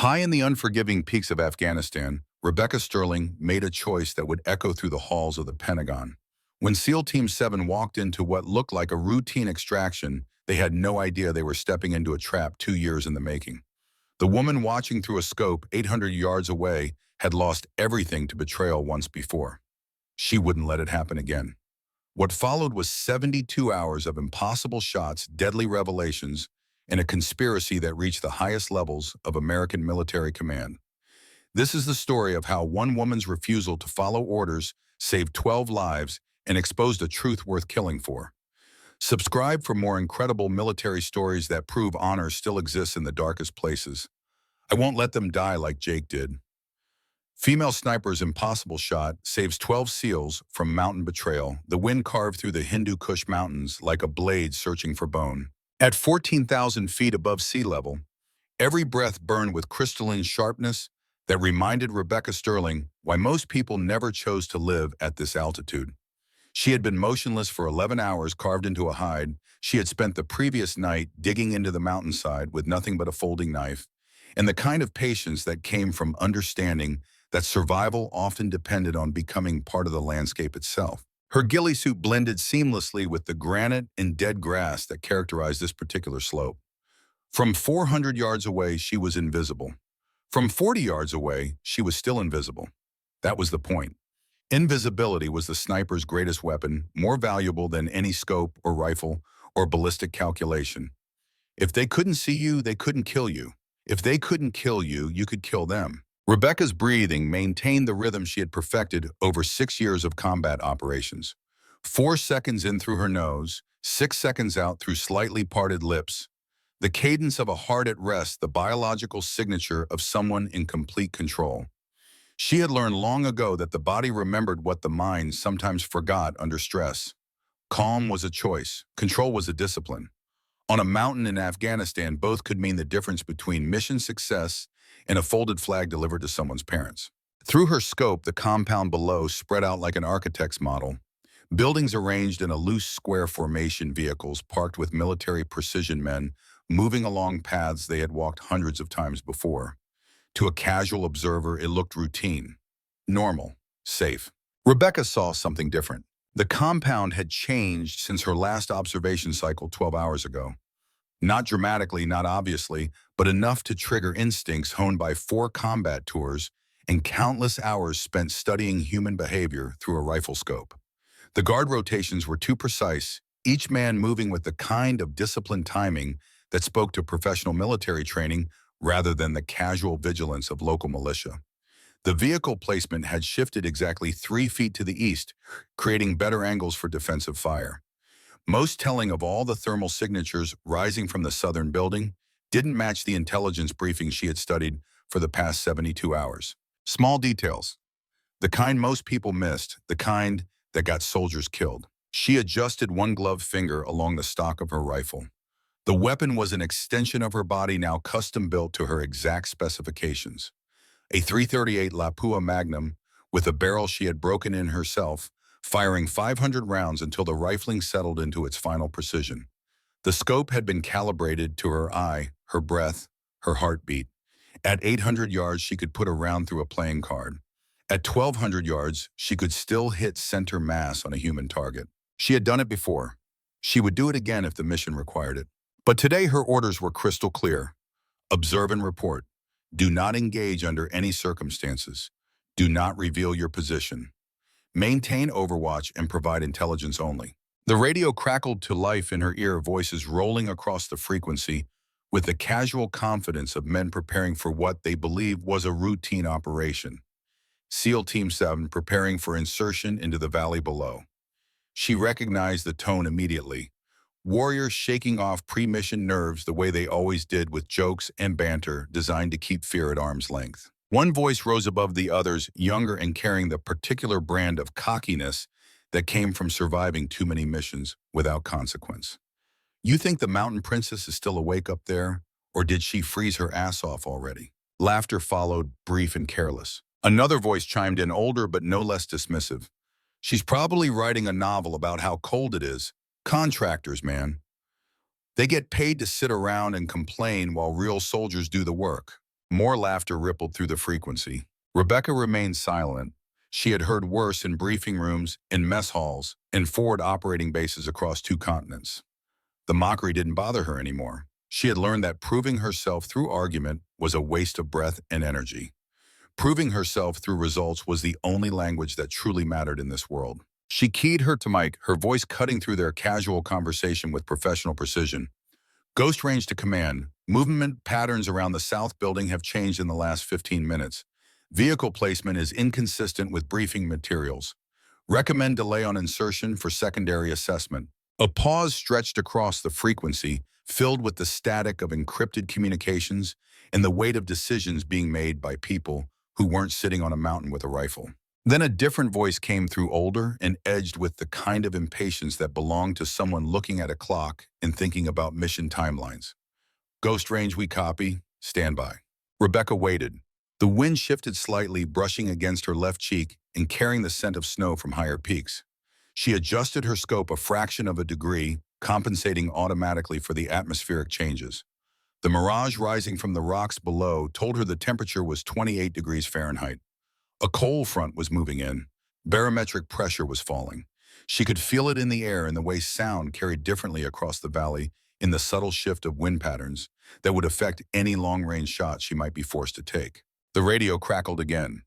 High in the unforgiving peaks of Afghanistan, Rebecca Sterling made a choice that would echo through the halls of the Pentagon. When SEAL Team 7 walked into what looked like a routine extraction, they had no idea they were stepping into a trap 2 years in the making. The woman watching through a scope 800 yards away had lost everything to betrayal once before. She wouldn't let it happen again. What followed was 72 hours of impossible shots, deadly revelations, and a conspiracy that reached the highest levels of American military command. This is the story of how one woman's refusal to follow orders saved 12 lives and exposed a truth worth killing for. Subscribe for more incredible military stories that prove honor still exists in the darkest places. I won't let them die like Jake did. Female sniper's impossible shot saves 12 SEALs from mountain betrayal. The wind carved through the Hindu Kush mountains like a blade searching for bone. At 14,000 feet above sea level, every breath burned with crystalline sharpness that reminded Rebecca Sterling why most people never chose to live at this altitude. She had been motionless for 11 hours carved into a hide. She had spent the previous night digging into the mountainside with nothing but a folding knife, and the kind of patience that came from understanding that survival often depended on becoming part of the landscape itself. Her ghillie suit blended seamlessly with the granite and dead grass that characterized this particular slope. From 400 yards away, she was invisible. From 40 yards away, she was still invisible. That was the point. Invisibility was the sniper's greatest weapon, more valuable than any scope or rifle or ballistic calculation. If they couldn't see you, they couldn't kill you. If they couldn't kill you, you could kill them. Rebecca's breathing maintained the rhythm she had perfected over 6 years of combat operations. 4 seconds in through her nose, 6 seconds out through slightly parted lips. The cadence of a heart at rest, the biological signature of someone in complete control. She had learned long ago that the body remembered what the mind sometimes forgot under stress. Calm was a choice. Control was a discipline. On a mountain in Afghanistan, both could mean the difference between mission success and a folded flag delivered to someone's parents. Through her scope, the compound below spread out like an architect's model. Buildings arranged in a loose square formation, vehicles parked with military precision men moving along paths they had walked hundreds of times before. To a casual observer, it looked routine, normal, safe. Rebecca saw something different. The compound had changed since her last observation cycle 12 hours ago. Not dramatically, not obviously, but enough to trigger instincts honed by 4 combat tours and countless hours spent studying human behavior through a rifle scope. The guard rotations were too precise, each man moving with the kind of disciplined timing that spoke to professional military training rather than the casual vigilance of local militia. The vehicle placement had shifted exactly 3 feet to the east, creating better angles for defensive fire. Most telling of all, the thermal signatures rising from the southern building didn't match the intelligence briefing she had studied for the past 72 hours. Small details. The kind most people missed, the kind that got soldiers killed. She adjusted one gloved finger along the stock of her rifle. The weapon was an extension of her body, now custom built to her exact specifications. A .338 Lapua Magnum with a barrel she had broken in herself, firing 500 rounds until the rifling settled into its final precision. The scope had been calibrated to her eye, her breath, her heartbeat. At 800 yards, she could put a round through a playing card. At 1,200 yards, she could still hit center mass on a human target. She had done it before. She would do it again if the mission required it. But today her orders were crystal clear. Observe and report. Do not engage under any circumstances. Do not reveal your position. Maintain overwatch and provide intelligence only. The radio crackled to life in her ear, voices rolling across the frequency with the casual confidence of men preparing for what they believed was a routine operation. SEAL Team 7 preparing for insertion into the valley below. She recognized the tone immediately. Warriors shaking off pre-mission nerves the way they always did, with jokes and banter designed to keep fear at arm's length. One voice rose above the others, younger and carrying the particular brand of cockiness that came from surviving too many missions without consequence. You think the mountain princess is still awake up there, or did she freeze her ass off already? Laughter followed, brief and careless. Another voice chimed in, older but no less dismissive. She's probably writing a novel about how cold it is. Contractors, man. They get paid to sit around and complain while real soldiers do the work. More laughter rippled through the frequency. Rebecca remained silent. She had heard worse in briefing rooms, in mess halls, in forward operating bases across 2 continents. The mockery didn't bother her anymore. She had learned that proving herself through argument was a waste of breath and energy. Proving herself through results was the only language that truly mattered in this world. She keyed her to mic, her voice cutting through their casual conversation with professional precision. Ghost range to command. Movement patterns around the south building have changed in the last 15 minutes. Vehicle placement is inconsistent with briefing materials. Recommend delay on insertion for secondary assessment. A pause stretched across the frequency, filled with the static of encrypted communications and the weight of decisions being made by people who weren't sitting on a mountain with a rifle. Then a different voice came through, older and edged with the kind of impatience that belonged to someone looking at a clock and thinking about mission timelines. Ghost range, we copy. Stand by. Rebecca waited. The wind shifted slightly, brushing against her left cheek and carrying the scent of snow from higher peaks. She adjusted her scope a fraction of a degree, compensating automatically for the atmospheric changes. The mirage rising from the rocks below told her the temperature was 28 degrees Fahrenheit. A cold front was moving in. Barometric pressure was falling. She could feel it in the air and the way sound carried differently across the valley in the subtle shift of wind patterns that would affect any long-range shot she might be forced to take. The radio crackled again.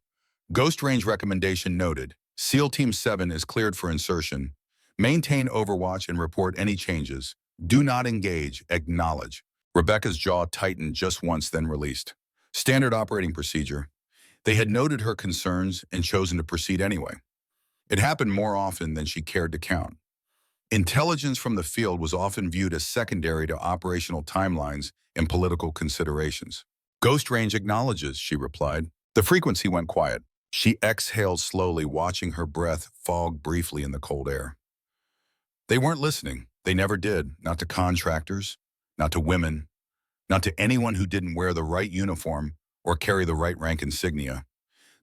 Ghost range recommendation noted. SEAL Team 7 is cleared for insertion. Maintain overwatch and report any changes. Do not engage. Acknowledge. Rebecca's jaw tightened just once, then released. Standard operating procedure. They had noted her concerns and chosen to proceed anyway. It happened more often than she cared to count. Intelligence from the field was often viewed as secondary to operational timelines and political considerations. Ghost range acknowledges, she replied. The frequency went quiet. She exhaled slowly, watching her breath fog briefly in the cold air. They weren't listening. They never did. Not to contractors, not to women, not to anyone who didn't wear the right uniform or carry the right rank insignia.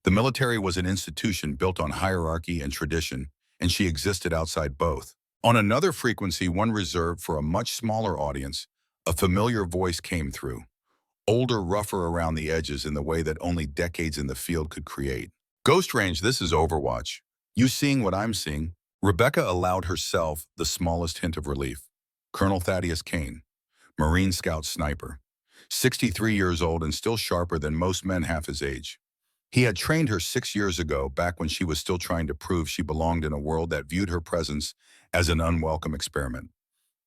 The military was an institution built on hierarchy and tradition, and she existed outside both. On another frequency, one reserved for a much smaller audience, a familiar voice came through. Older, rougher around the edges in the way that only decades in the field could create. Ghost range, this is Overwatch. You seeing what I'm seeing? Rebecca allowed herself the smallest hint of relief. Colonel Thaddeus Kane, Marine Scout sniper, 63 years old and still sharper than most men half his age. He had trained her 6 years ago, back when she was still trying to prove she belonged in a world that viewed her presence as an unwelcome experiment.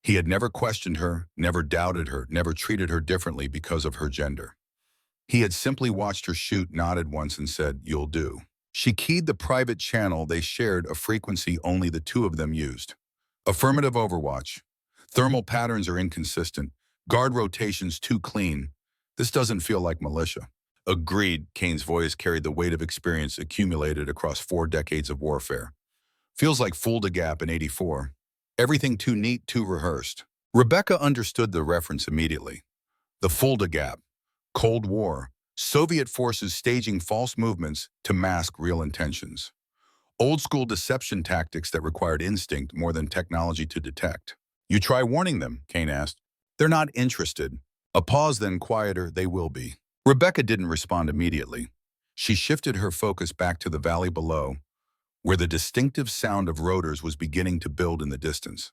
He had never questioned her, never doubted her, never treated her differently because of her gender. He had simply watched her shoot, nodded once and said, "You'll do." She keyed the private channel they shared, a frequency only the two of them used. Affirmative Overwatch. Thermal patterns are inconsistent. Guard rotations too clean. This doesn't feel like militia. Agreed, Kane's voice carried the weight of experience accumulated across 4 decades of warfare. Feels like Fulda Gap in '84. Everything too neat, too rehearsed. Rebecca understood the reference immediately. The Fulda Gap. Cold War. Soviet forces staging false movements to mask real intentions. Old-school deception tactics that required instinct more than technology to detect. You try warning them, Kane asked. They're not interested. A pause, then quieter, they will be. Rebecca didn't respond immediately. She shifted her focus back to the valley below, where the distinctive sound of rotors was beginning to build in the distance.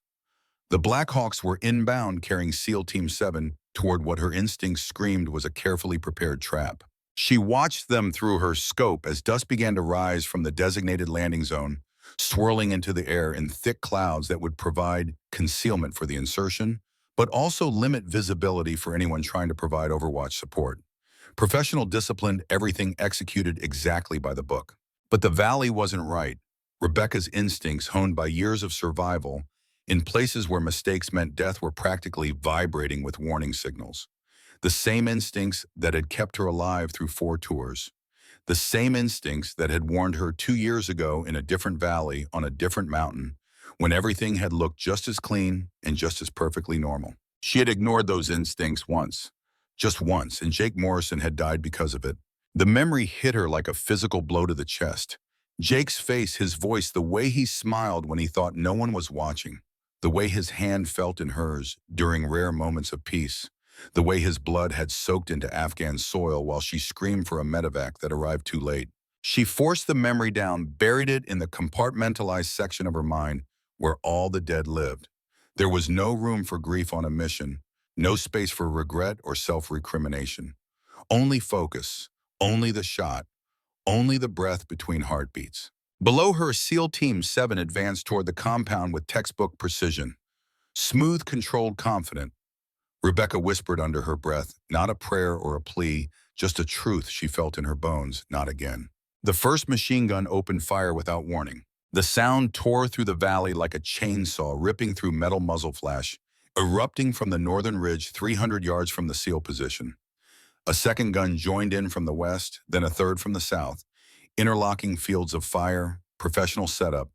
The Blackhawks were inbound, carrying SEAL Team 7 toward what her instincts screamed was a carefully prepared trap. She watched them through her scope as dust began to rise from the designated landing zone, swirling into the air in thick clouds that would provide concealment for the insertion, but also limit visibility for anyone trying to provide Overwatch support. Professional discipline, everything executed exactly by the book. But the valley wasn't right. Rebecca's instincts, honed by years of survival, in places where mistakes meant death, were practically vibrating with warning signals. The same instincts that had kept her alive through 4 tours. The same instincts that had warned her 2 years ago in a different valley on a different mountain, when everything had looked just as clean and just as perfectly normal. She had ignored those instincts once. Just once, and Jake Morrison had died because of it. The memory hit her like a physical blow to the chest. Jake's face, his voice, the way he smiled when he thought no one was watching, the way his hand felt in hers during rare moments of peace. the way his blood had soaked into Afghan soil while she screamed for a medevac that arrived too late. She forced the memory down, buried it in the compartmentalized section of her mind where all the dead lived. There was no room for grief on a mission, no space for regret or self-recrimination. Only focus, only the shot, only the breath between heartbeats. Below her, SEAL Team 7 advanced toward the compound with textbook precision. Smooth, controlled, confident. Rebecca whispered under her breath, not a prayer or a plea, just a truth she felt in her bones, not again. The first machine gun opened fire without warning. The sound tore through the valley like a chainsaw, ripping through metal muzzle flash, erupting from the northern ridge 300 yards from the SEAL position. A second gun joined in from the west, then a third from the south. Interlocking fields of fire, professional setup,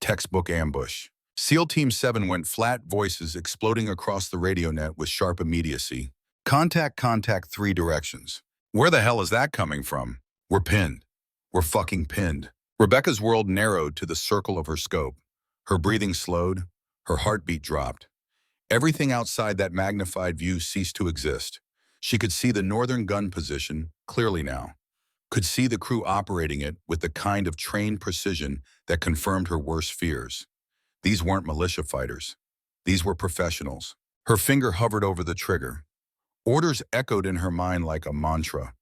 textbook ambush. SEAL Team 7 went flat, voices exploding across the radio net with sharp immediacy. Contact, contact, 3 directions. Where the hell is that coming from? We're pinned. We're fucking pinned. Rebecca's world narrowed to the circle of her scope. Her breathing slowed. Her heartbeat dropped. Everything outside that magnified view ceased to exist. She could see the northern gun position clearly now. Could see the crew operating it with the kind of trained precision that confirmed her worst fears. These weren't militia fighters. These were professionals. Her finger hovered over the trigger. Orders echoed in her mind like a mantra.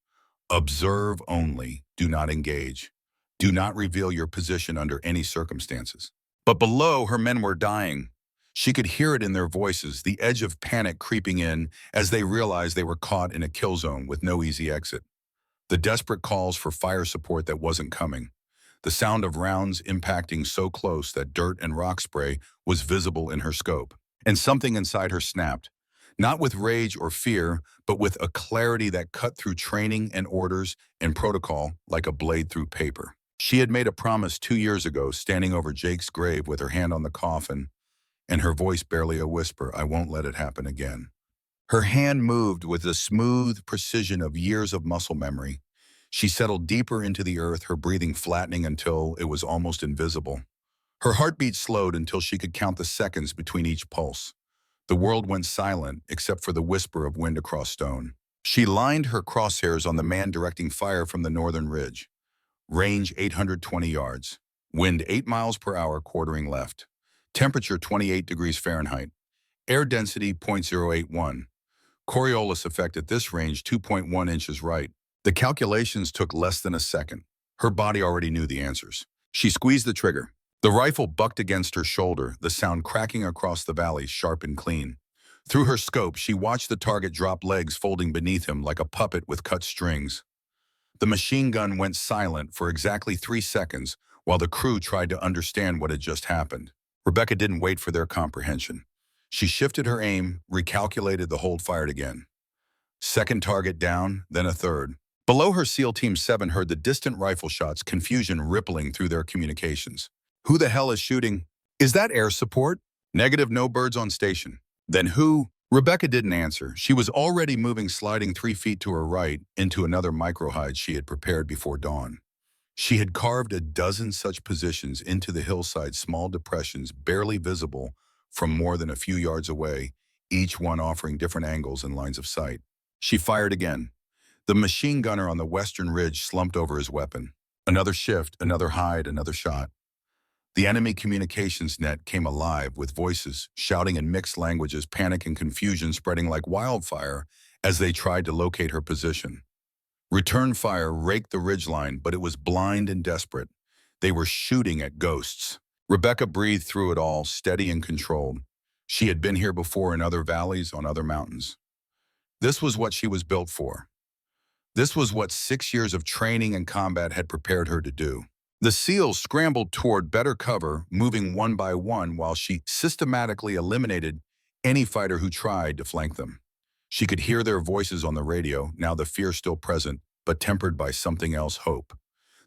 Observe only. Do not engage. Do not reveal your position under any circumstances. But below, her men were dying. She could hear it in their voices, the edge of panic creeping in as they realized they were caught in a kill zone with no easy exit. The desperate calls for fire support that wasn't coming. The sound of rounds impacting so close that dirt and rock spray was visible in her scope. And something inside her snapped, not with rage or fear, but with a clarity that cut through training and orders and protocol like a blade through paper. She had made a promise 2 years ago, standing over Jake's grave with her hand on the coffin, and her voice barely a whisper, I won't let it happen again. Her hand moved with the smooth precision of years of muscle memory. She settled deeper into the earth, her breathing flattening until it was almost invisible. Her heartbeat slowed until she could count the seconds between each pulse. The world went silent except for the whisper of wind across stone. She lined her crosshairs on the man directing fire from the northern ridge. Range 820 yards. Wind 8 miles per hour quartering left. Temperature 28 degrees Fahrenheit. Air density 0.081. Coriolis effect at this range 2.1 inches right. The calculations took less than a second. Her body already knew the answers. She squeezed the trigger. The rifle bucked against her shoulder, the sound cracking across the valley, sharp and clean. Through her scope, she watched the target drop, legs folding beneath him like a puppet with cut strings. The machine gun went silent for exactly 3 seconds while the crew tried to understand what had just happened. Rebecca didn't wait for their comprehension. She shifted her aim, recalculated the hold, fired again. Second target down, then a third. Below her, SEAL Team 7 heard the distant rifle shots, confusion rippling through their communications. Who the hell is shooting? Is that air support? Negative, no birds on station. Then who? Rebecca didn't answer. She was already moving, sliding 3 feet to her right into another microhide she had prepared before dawn. She had carved a dozen such positions into the hillside, small depressions barely visible from more than a few yards away, each one offering different angles and lines of sight. She fired again. The machine gunner on the western ridge slumped over his weapon. Another shift, another hide, another shot. The enemy communications net came alive with voices shouting in mixed languages, panic and confusion spreading like wildfire as they tried to locate her position. Return fire raked the ridgeline, but it was blind and desperate. They were shooting at ghosts. Rebecca breathed through it all, steady and controlled. She had been here before in other valleys, on other mountains. This was what she was built for. This was what 6 years of training and combat had prepared her to do. The SEALs scrambled toward better cover, moving one by one while she systematically eliminated any fighter who tried to flank them. She could hear their voices on the radio, now the fear still present, but tempered by something else, hope.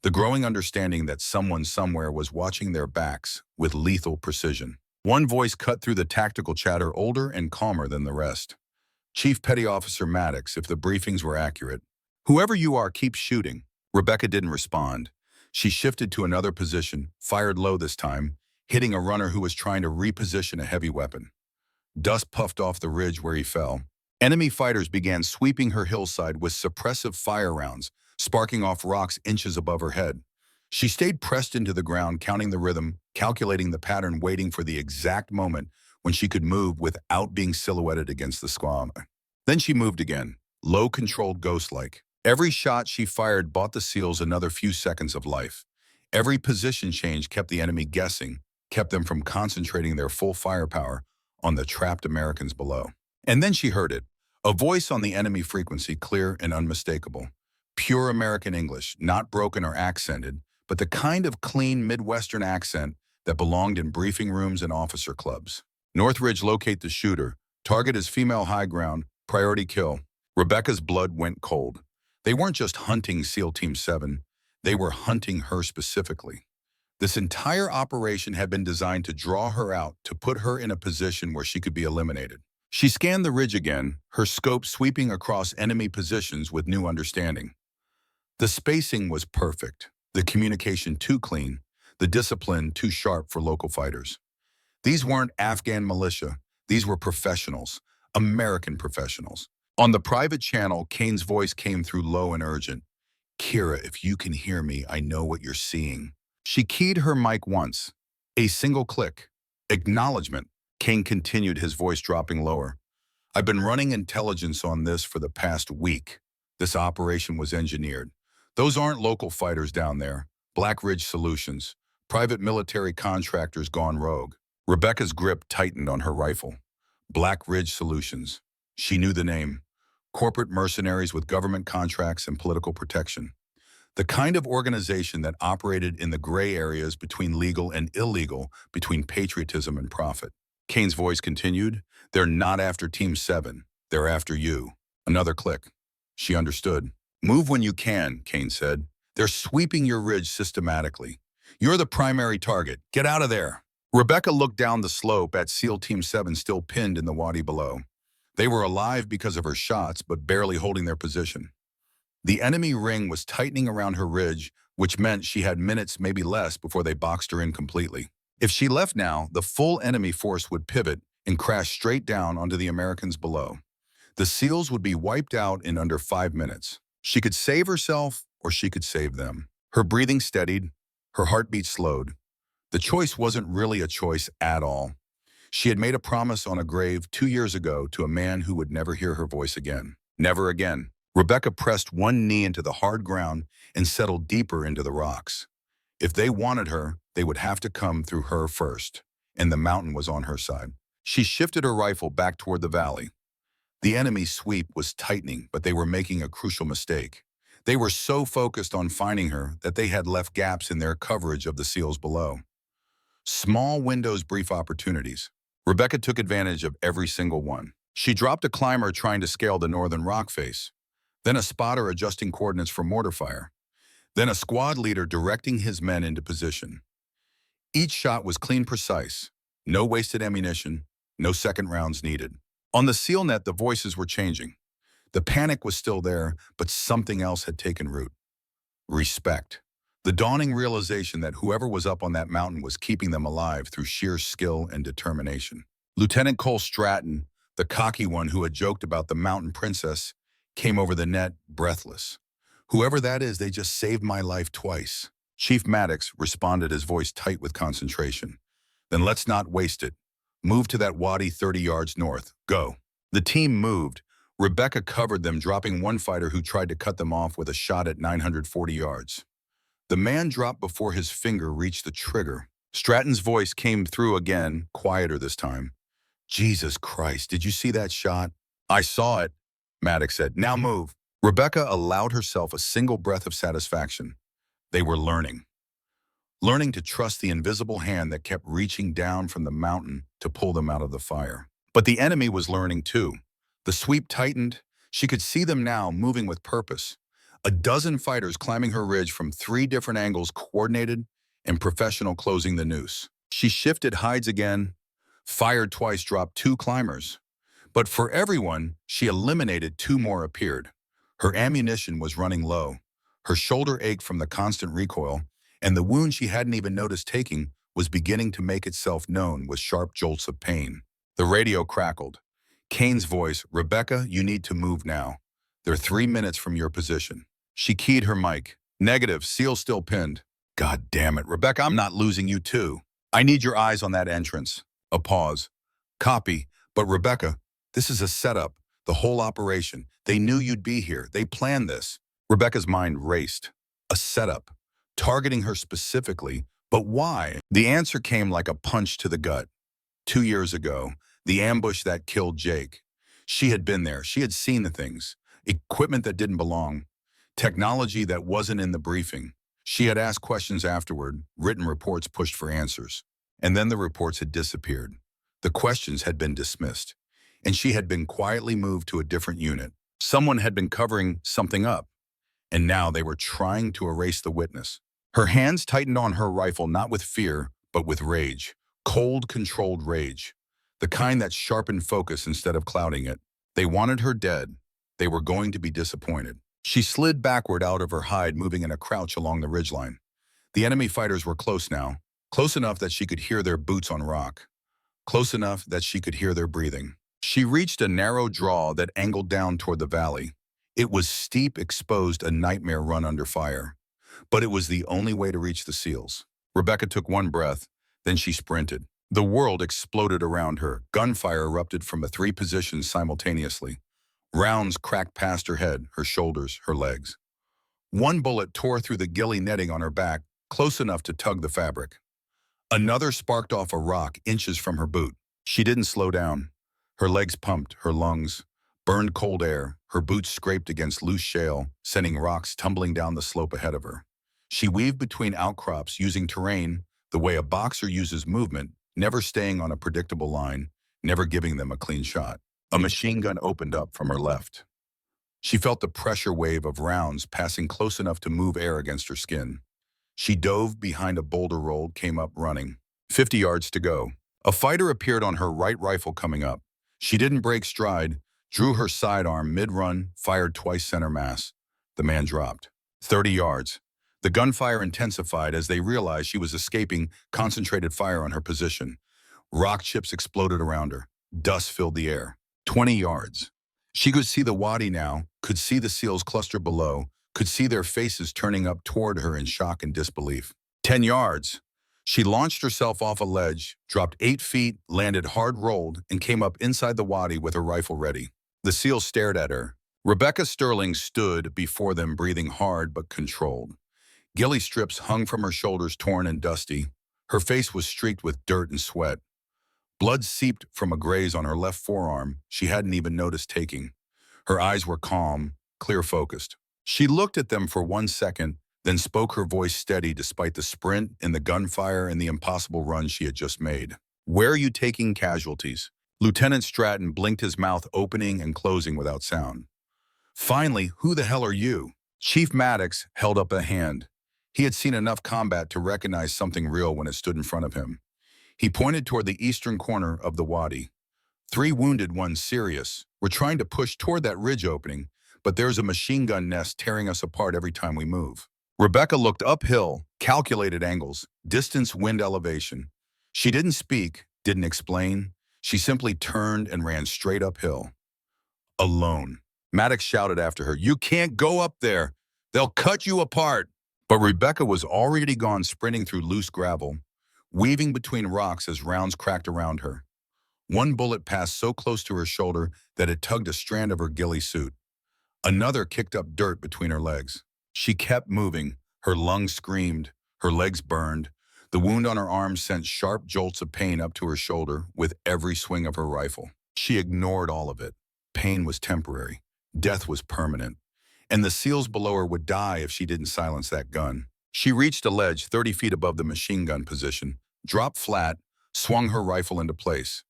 The growing understanding that someone somewhere was watching their backs with lethal precision. One voice cut through the tactical chatter, older and calmer than the rest. Chief Petty Officer Maddox, if the briefings were accurate. Whoever you are, keep shooting. Rebecca didn't respond. She shifted to another position, fired low this time, hitting a runner who was trying to reposition a heavy weapon. Dust puffed off the ridge where he fell. Enemy fighters began sweeping her hillside with suppressive fire rounds, sparking off rocks inches above her head. She stayed pressed into the ground, counting the rhythm, calculating the pattern, waiting for the exact moment when she could move without being silhouetted against the squad. Then she moved again, low-controlled ghost-like. Every shot she fired bought the SEALs another few seconds of life. Every position change kept the enemy guessing, kept them from concentrating their full firepower on the trapped Americans below. And then she heard it, a voice on the enemy frequency, clear and unmistakable. Pure American English, not broken or accented, but the kind of clean Midwestern accent that belonged in briefing rooms and officer clubs. Northridge, locate the shooter. Target is female high ground. Priority kill. Rebecca's blood went cold. They weren't just hunting SEAL Team 7. They were hunting her specifically. This entire operation had been designed to draw her out, to put her in a position where she could be eliminated. She scanned the ridge again, her scope sweeping across enemy positions with new understanding. The spacing was perfect, the communication too clean, the discipline too sharp for local fighters. These weren't Afghan militia. These were professionals, American professionals. On the private channel, Kane's voice came through low and urgent. "Kira, if you can hear me, I know what you're seeing." She keyed her mic once. A single click. Acknowledgement. Kane continued, his voice dropping lower. "I've been running intelligence on this for the past week. This operation was engineered. Those aren't local fighters down there. Black Ridge Solutions. Private military contractors gone rogue." Rebecca's grip tightened on her rifle. Black Ridge Solutions. She knew the name. Corporate mercenaries with government contracts and political protection. The kind of organization that operated in the gray areas between legal and illegal, between patriotism and profit. Kane's voice continued, "They're not after Team 7. They're after you." Another click. She understood. "Move when you can," Kane said. "They're sweeping your ridge systematically. You're the primary target. Get out of there." Rebecca looked down the slope at SEAL Team 7 still pinned in the wadi below. They were alive because of her shots, but barely holding their position. The enemy ring was tightening around her ridge, which meant she had minutes, maybe less, before they boxed her in completely. If she left now, the full enemy force would pivot and crash straight down onto the Americans below. The SEALs would be wiped out in under 5 minutes. She could save herself, or she could save them. Her breathing steadied, her heartbeat slowed. The choice wasn't really a choice at all. She had made a promise on a grave 2 years ago to a man who would never hear her voice again. Never again. Rebecca pressed one knee into the hard ground and settled deeper into the rocks. If they wanted her, they would have to come through her first, and the mountain was on her side. She shifted her rifle back toward the valley. The enemy's sweep was tightening, but they were making a crucial mistake. They were so focused on finding her that they had left gaps in their coverage of the SEALs below. Small windows, brief opportunities. Rebecca took advantage of every single one. She dropped a climber trying to scale the northern rock face, then a spotter adjusting coordinates for mortar fire, then a squad leader directing his men into position. Each shot was clean, precise. No wasted ammunition, no second rounds needed. On the SEAL net, the voices were changing. The panic was still there, but something else had taken root. Respect. The dawning realization that whoever was up on that mountain was keeping them alive through sheer skill and determination. Lieutenant Cole Stratton, the cocky one who had joked about the mountain princess, came over the net, breathless. "Whoever that is, they just saved my life twice." Chief Maddox responded, his voice tight with concentration. "Then let's not waste it. Move to that wadi 30 yards north. Go." The team moved. Rebecca covered them, dropping one fighter who tried to cut them off with a shot at 940 yards. The man dropped before his finger reached the trigger. Stratton's voice came through again, quieter this time. "Jesus Christ, did you see that shot?" "I saw it," Maddox said. "Now move." Rebecca allowed herself a single breath of satisfaction. They were learning. Learning to trust the invisible hand that kept reaching down from the mountain to pull them out of the fire. But the enemy was learning too. The sweep tightened. She could see them now, moving with purpose. A dozen fighters climbing her ridge from 3 different angles, coordinated and professional, closing the noose. She shifted hides again, fired twice, dropped 2 climbers. But for everyone, she eliminated 2 more appeared. Her ammunition was running low. Her shoulder ached from the constant recoil, and the wound she hadn't even noticed taking was beginning to make itself known with sharp jolts of pain. The radio crackled. Kane's voice, "Rebecca, you need to move now. They're 3 minutes from your position." She keyed her mic. "Negative, SEAL still pinned." "God damn it, Rebecca, I'm not losing you too. I need your eyes on that entrance." A pause. "Copy, but Rebecca, this is a setup. The whole operation. They knew you'd be here. They planned this." Rebecca's mind raced. A setup. Targeting her specifically, but why? The answer came like a punch to the gut. 2 years ago, the ambush that killed Jake. She had been there. She had seen the things. Equipment that didn't belong. Technology that wasn't in the briefing. She had asked questions afterward, written reports pushed for answers. And then the reports had disappeared. The questions had been dismissed. And she had been quietly moved to a different unit. Someone had been covering something up. And now they were trying to erase the witness. Her hands tightened on her rifle, not with fear, but with rage. Cold, controlled rage. The kind that sharpened focus instead of clouding it. They wanted her dead. They were going to be disappointed. She slid backward out of her hide, moving in a crouch along the ridgeline. The enemy fighters were close now. Close enough that she could hear their boots on rock. Close enough that she could hear their breathing. She reached a narrow draw that angled down toward the valley. It was steep, exposed, a nightmare run under fire. But it was the only way to reach the SEALs. Rebecca took one breath, then she sprinted. The world exploded around her. Gunfire erupted from the 3 positions simultaneously. Rounds cracked past her head, her shoulders, her legs. One bullet tore through the ghillie netting on her back, close enough to tug the fabric. Another sparked off a rock inches from her boot. She didn't slow down. Her legs pumped, her lungs burned cold air. Her boots scraped against loose shale, sending rocks tumbling down the slope ahead of her. She weaved between outcrops, using terrain the way a boxer uses movement, never staying on a predictable line, never giving them a clean shot. A machine gun opened up from her left. She felt the pressure wave of rounds passing close enough to move air against her skin. She dove behind a boulder roll, came up running. 50 yards to go. A fighter appeared on her right rifle coming up. She didn't break stride, drew her sidearm mid-run, fired twice center mass. The man dropped. 30 yards. The gunfire intensified as they realized she was escaping concentrated fire on her position. Rock chips exploded around her. Dust filled the air. 20 yards. She could see the wadi now, could see the SEALs cluster below, could see their faces turning up toward her in shock and disbelief. 10 yards. She launched herself off a ledge, dropped 8 feet, landed hard-rolled, and came up inside the wadi with her rifle ready. The SEALs stared at her. Rebecca Sterling stood before them, breathing hard but controlled. Ghillie strips hung from her shoulders, torn and dusty. Her face was streaked with dirt and sweat. Blood seeped from a graze on her left forearm she hadn't even noticed taking. Her eyes were calm, clear-focused. She looked at them for 1 second, then spoke, her voice steady despite the sprint and the gunfire and the impossible run she had just made. "Where are you taking casualties?" Lieutenant Stratton blinked, his mouth opening and closing without sound. Finally, "Who the hell are you?" Chief Maddox held up a hand. He had seen enough combat to recognize something real when it stood in front of him. He pointed toward the eastern corner of the wadi. 3 wounded, 1 serious. "We're trying to push toward that ridge opening, but there's a machine gun nest tearing us apart every time we move." Rebecca looked uphill, calculated angles, distance, wind elevation. She didn't speak, didn't explain. She simply turned and ran straight uphill. Alone. Maddox shouted after her, "You can't go up there. They'll cut you apart." But Rebecca was already gone, sprinting through loose gravel, weaving between rocks as rounds cracked around her. One bullet passed so close to her shoulder that it tugged a strand of her ghillie suit. Another kicked up dirt between her legs. She kept moving. Her lungs screamed. Her legs burned. The wound on her arm sent sharp jolts of pain up to her shoulder with every swing of her rifle. She ignored all of it. Pain was temporary. Death was permanent. And the SEALs below her would die if she didn't silence that gun. She reached a ledge 30 feet above the machine gun position, dropped flat, swung her rifle into place.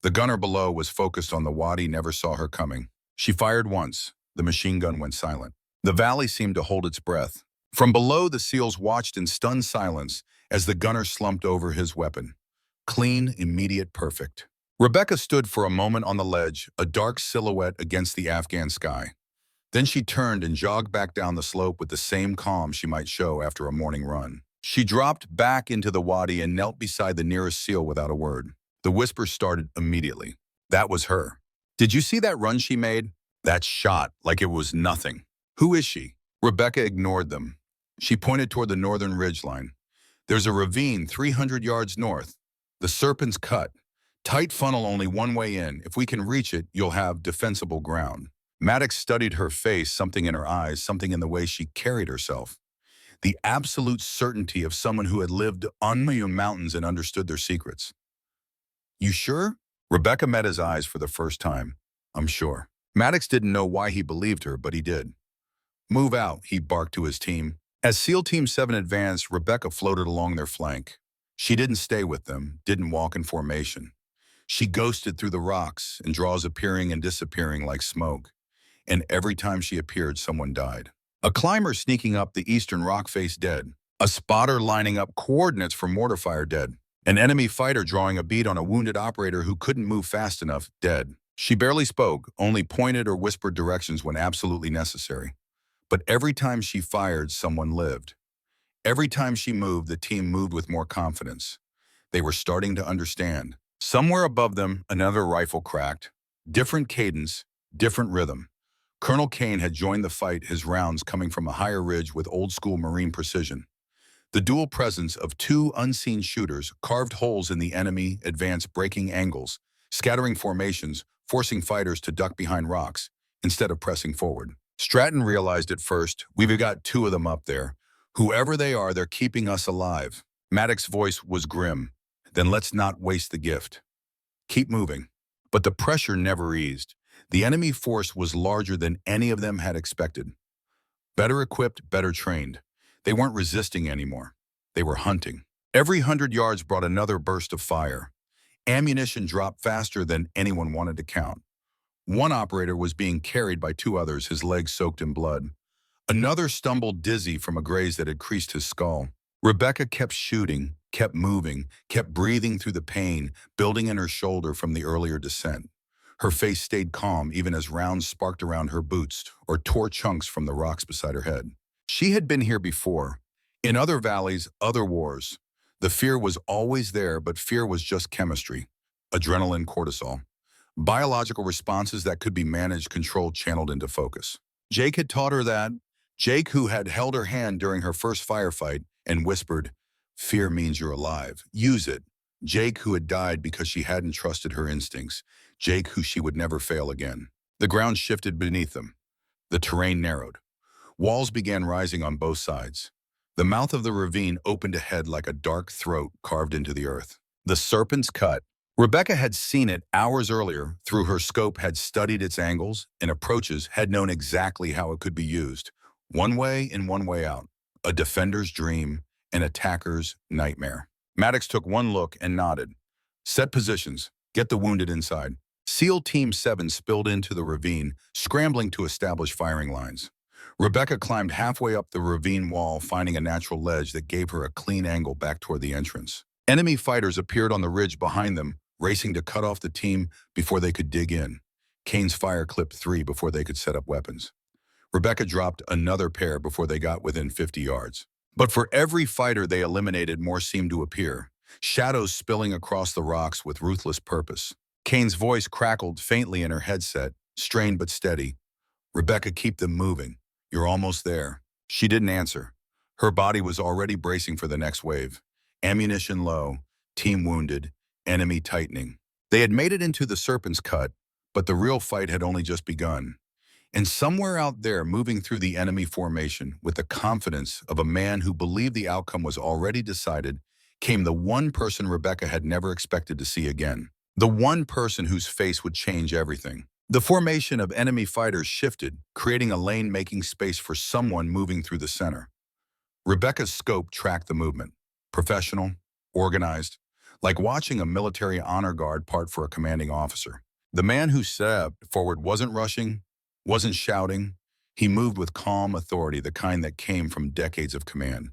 The gunner below was focused on the wadi, never saw her coming. She fired once. The machine gun went silent. The valley seemed to hold its breath. From below, the SEALs watched in stunned silence as the gunner slumped over his weapon. Clean, immediate, perfect. Rebecca stood for a moment on the ledge, a dark silhouette against the Afghan sky. Then she turned and jogged back down the slope with the same calm she might show after a morning run. She dropped back into the wadi and knelt beside the nearest SEAL without a word. The whispers started immediately. That was her. Did you see that run she made? That shot, like it was nothing. Who is she? Rebecca ignored them. She pointed toward the northern ridgeline. There's a ravine 300 yards north. The Serpent's Cut. Tight funnel only one way in. If we can reach it, you'll have defensible ground. Maddox studied her face, something in her eyes, something in the way she carried herself. The absolute certainty of someone who had lived on the mountains and understood their secrets. You sure? Rebecca met his eyes for the first time. I'm sure. Maddox didn't know why he believed her, but he did. Move out, he barked to his team. As SEAL Team 7 advanced, Rebecca floated along their flank. She didn't stay with them, didn't walk in formation. She ghosted through the rocks and draws appearing and disappearing like smoke. And every time she appeared, someone died. A climber sneaking up the eastern rock face dead. A spotter lining up coordinates for mortar fire dead. An enemy fighter drawing a bead on a wounded operator who couldn't move fast enough dead. She barely spoke, only pointed or whispered directions when absolutely necessary. But every time she fired, someone lived. Every time she moved, the team moved with more confidence. They were starting to understand. Somewhere above them, another rifle cracked. Different cadence, different rhythm. Colonel Kane had joined the fight, his rounds coming from a higher ridge with old-school Marine precision. The dual presence of two unseen shooters carved holes in the enemy, advanced breaking angles, scattering formations, forcing fighters to duck behind rocks instead of pressing forward. Stratton realized at first, we've got two of them up there. Whoever they are, they're keeping us alive. Maddox's voice was grim. Then let's not waste the gift. Keep moving. But the pressure never eased. The enemy force was larger than any of them had expected. Better equipped, better trained. They weren't resisting anymore. They were hunting. Every 100 yards brought another burst of fire. Ammunition dropped faster than anyone wanted to count. One operator was being carried by two others, his legs soaked in blood. Another stumbled dizzy from a graze that had creased his skull. Rebecca kept shooting, kept moving, kept breathing through the pain, building in her shoulder from the earlier descent. Her face stayed calm even as rounds sparked around her boots or tore chunks from the rocks beside her head. She had been here before. In other valleys, other wars. The fear was always there, but fear was just chemistry. Adrenaline, cortisol. Biological responses that could be managed, controlled, channeled into focus. Jake had taught her that. Jake, who had held her hand during her first firefight and whispered, "Fear means you're alive. Use it." Jake, who had died because she hadn't trusted her instincts. Jake, who she would never fail again. The ground shifted beneath them. The terrain narrowed. Walls began rising on both sides. The mouth of the ravine opened ahead like a dark throat carved into the earth. The Serpent's Cut. Rebecca had seen it hours earlier. Through her scope, had studied its angles and approaches, had known exactly how it could be used. One way in, one way out. A defender's dream, an attacker's nightmare. Maddox took one look and nodded. Set positions. Get the wounded inside. SEAL Team 7 spilled into the ravine, scrambling to establish firing lines. Rebecca climbed halfway up the ravine wall, finding a natural ledge that gave her a clean angle back toward the entrance. Enemy fighters appeared on the ridge behind them, racing to cut off the team before they could dig in. Kane's fire clipped 3 before they could set up weapons. Rebecca dropped another pair before they got within 50 yards. But for every fighter they eliminated, more seemed to appear, shadows spilling across the rocks with ruthless purpose. Kane's voice crackled faintly in her headset, strained but steady. "Rebecca, keep them moving. You're almost there." She didn't answer. Her body was already bracing for the next wave. Ammunition low, team wounded, enemy tightening. They had made it into the Serpent's Cut, but the real fight had only just begun. And somewhere out there, moving through the enemy formation with the confidence of a man who believed the outcome was already decided, came the one person Rebecca had never expected to see again. The one person whose face would change everything. The formation of enemy fighters shifted, creating a lane, making space for someone moving through the center. Rebecca's scope tracked the movement. Professional, organized, like watching a military honor guard part for a commanding officer. The man who stepped forward wasn't rushing, wasn't shouting. He moved with calm authority, the kind that came from decades of command.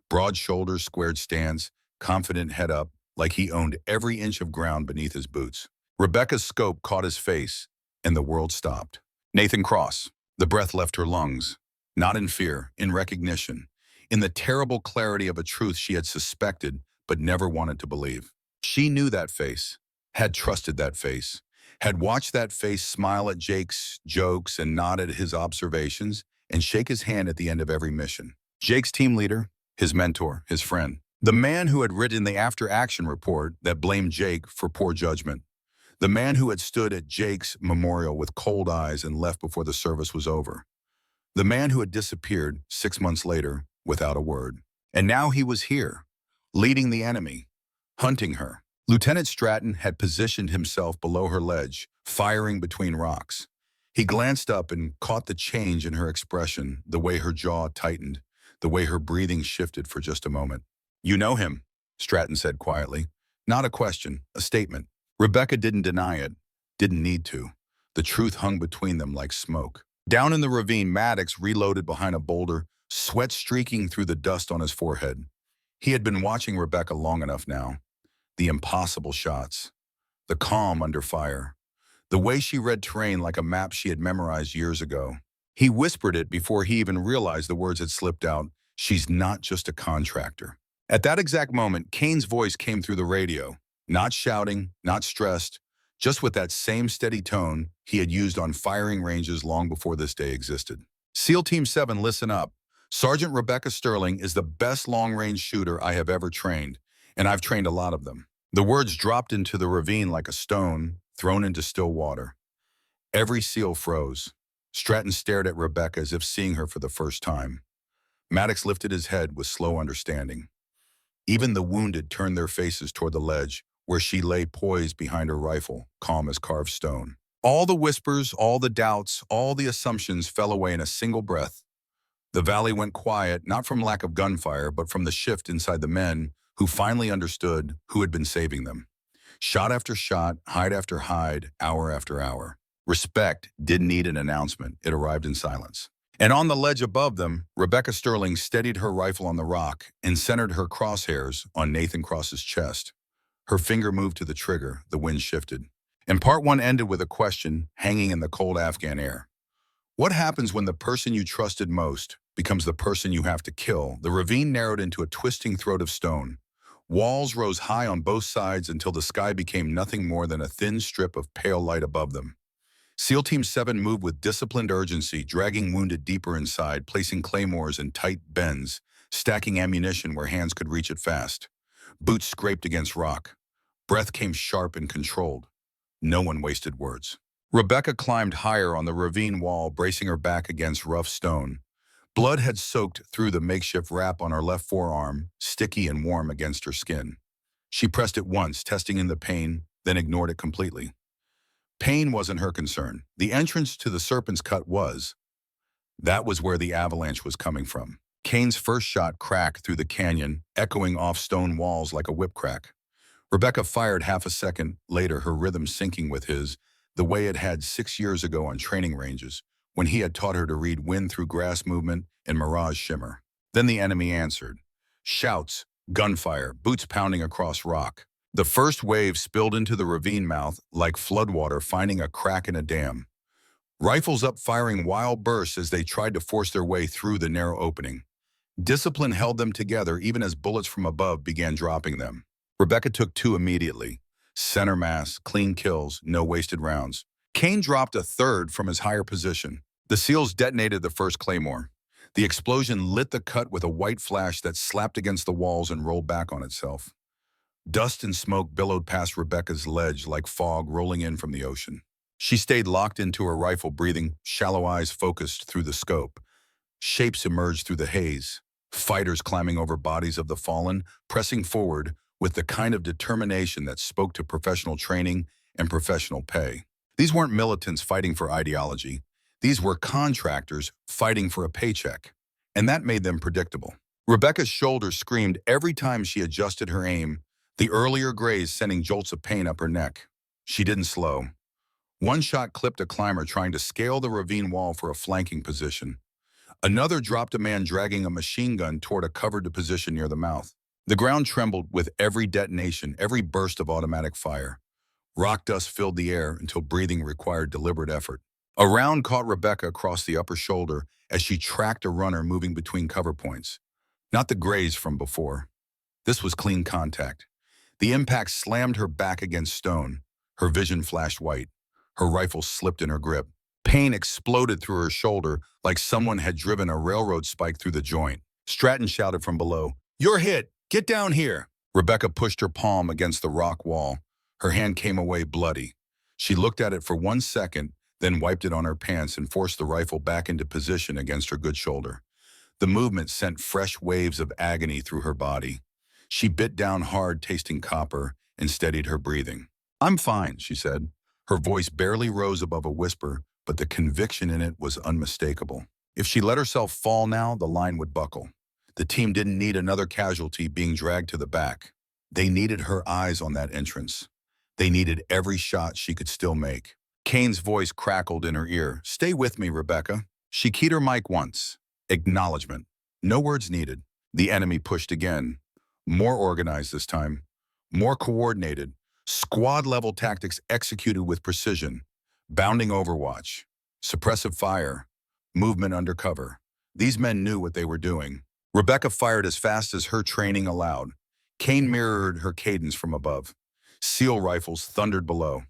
Broad shoulders, squared stance, confident head up, like he owned every inch of ground beneath his boots. Rebecca's scope caught his face, and the world stopped. Nathan Cross. The breath left her lungs. Not in fear, in recognition. In the terrible clarity of a truth she had suspected, but never wanted to believe. She knew that face, had trusted that face, had watched that face smile at Jake's jokes and nod at his observations and shake his hand at the end of every mission. Jake's team leader, his mentor, his friend. The man who had written the after-action report that blamed Jake for poor judgment. The man who had stood at Jake's memorial with cold eyes and left before the service was over. The man who had disappeared 6 months later without a word. And now he was here, leading the enemy, hunting her. Lieutenant Stratton had positioned himself below her ledge, firing between rocks. He glanced up and caught the change in her expression, the way her jaw tightened, the way her breathing shifted for just a moment. "You know him," Stratton said quietly. Not a question, a statement. Rebecca didn't deny it, didn't need to. The truth hung between them like smoke. Down in the ravine, Maddox reloaded behind a boulder, sweat streaking through the dust on his forehead. He had been watching Rebecca long enough now. The impossible shots, the calm under fire, the way she read terrain like a map she had memorized years ago. He whispered it before he even realized the words had slipped out. "She's not just a contractor." At that exact moment, Kane's voice came through the radio, not shouting, not stressed, just with that same steady tone he had used on firing ranges long before this day existed. "SEAL Team 7, listen up. Sergeant Rebecca Sterling is the best long-range shooter I have ever trained, and I've trained a lot of them." The words dropped into the ravine like a stone thrown into still water. Every SEAL froze. Stratton stared at Rebecca as if seeing her for the first time. Maddox lifted his head with slow understanding. Even the wounded turned their faces toward the ledge, where she lay poised behind her rifle, calm as carved stone. All the whispers, all the doubts, all the assumptions fell away in a single breath. The valley went quiet, not from lack of gunfire, but from the shift inside the men who finally understood who had been saving them. Shot after shot, hide after hide, hour after hour. Respect didn't need an announcement. It arrived in silence. And on the ledge above them, Rebecca Sterling steadied her rifle on the rock and centered her crosshairs on Nathan Cross's chest. Her finger moved to the trigger, the wind shifted. And part one ended with a question hanging in the cold Afghan air. What happens when the person you trusted most becomes the person you have to kill? The ravine narrowed into a twisting throat of stone. Walls rose high on both sides until the sky became nothing more than a thin strip of pale light above them. SEAL Team 7 moved with disciplined urgency, dragging wounded deeper inside, placing claymores in tight bends, stacking ammunition where hands could reach it fast. Boots scraped against rock. Breath came sharp and controlled. No one wasted words. Rebecca climbed higher on the ravine wall, bracing her back against rough stone. Blood had soaked through the makeshift wrap on her left forearm, sticky and warm against her skin. She pressed it once, testing in the pain, then ignored it completely. Pain wasn't her concern. The entrance to the Serpent's Cut was. That was where the avalanche was coming from. Kane's first shot cracked through the canyon, echoing off stone walls like a whip crack. Rebecca fired half a second later, her rhythm syncing with his, the way it had 6 years ago on training ranges, when he had taught her to read wind through grass movement and mirage shimmer. Then the enemy answered. Shouts, gunfire, boots pounding across rock. The first wave spilled into the ravine mouth like floodwater finding a crack in a dam. Rifles up firing wild bursts as they tried to force their way through the narrow opening. Discipline held them together even as bullets from above began dropping them. Rebecca took 2 immediately. Center mass, clean kills, no wasted rounds. Kane dropped a third from his higher position. The SEALs detonated the first claymore. The explosion lit the cut with a white flash that slapped against the walls and rolled back on itself. Dust and smoke billowed past Rebecca's ledge like fog rolling in from the ocean. She stayed locked into her rifle, breathing, shallow eyes focused through the scope. Shapes emerged through the haze. Fighters climbing over bodies of the fallen, pressing forward with the kind of determination that spoke to professional training and professional pay. These weren't militants fighting for ideology. These were contractors fighting for a paycheck. And that made them predictable. Rebecca's shoulders screamed every time she adjusted her aim, the earlier graze sending jolts of pain up her neck. She didn't slow. One shot clipped a climber trying to scale the ravine wall for a flanking position. Another dropped a man dragging a machine gun toward a covered position near the mouth. The ground trembled with every detonation, every burst of automatic fire. Rock dust filled the air until breathing required deliberate effort. A round caught Rebecca across the upper shoulder as she tracked a runner moving between cover points. Not the graze from before. This was clean contact. The impact slammed her back against stone. Her vision flashed white. Her rifle slipped in her grip. Pain exploded through her shoulder like someone had driven a railroad spike through the joint. Stratton shouted from below, "You're hit! Get down here!" Rebecca pushed her palm against the rock wall. Her hand came away bloody. She looked at it for 1 second, then wiped it on her pants and forced the rifle back into position against her good shoulder. The movement sent fresh waves of agony through her body. She bit down hard, tasting copper, and steadied her breathing. "I'm fine," she said. Her voice barely rose above a whisper, but the conviction in it was unmistakable. If she let herself fall now, the line would buckle. The team didn't need another casualty being dragged to the back. They needed her eyes on that entrance. They needed every shot she could still make. Kane's voice crackled in her ear. "Stay with me, Rebecca." She keyed her mic once. Acknowledgement. No words needed. The enemy pushed again. More organized this time. More coordinated. Squad-level tactics executed with precision. Bounding overwatch. Suppressive fire. Movement undercover. These men knew what they were doing. Rebecca fired as fast as her training allowed. Kane mirrored her cadence from above. SEAL rifles thundered below.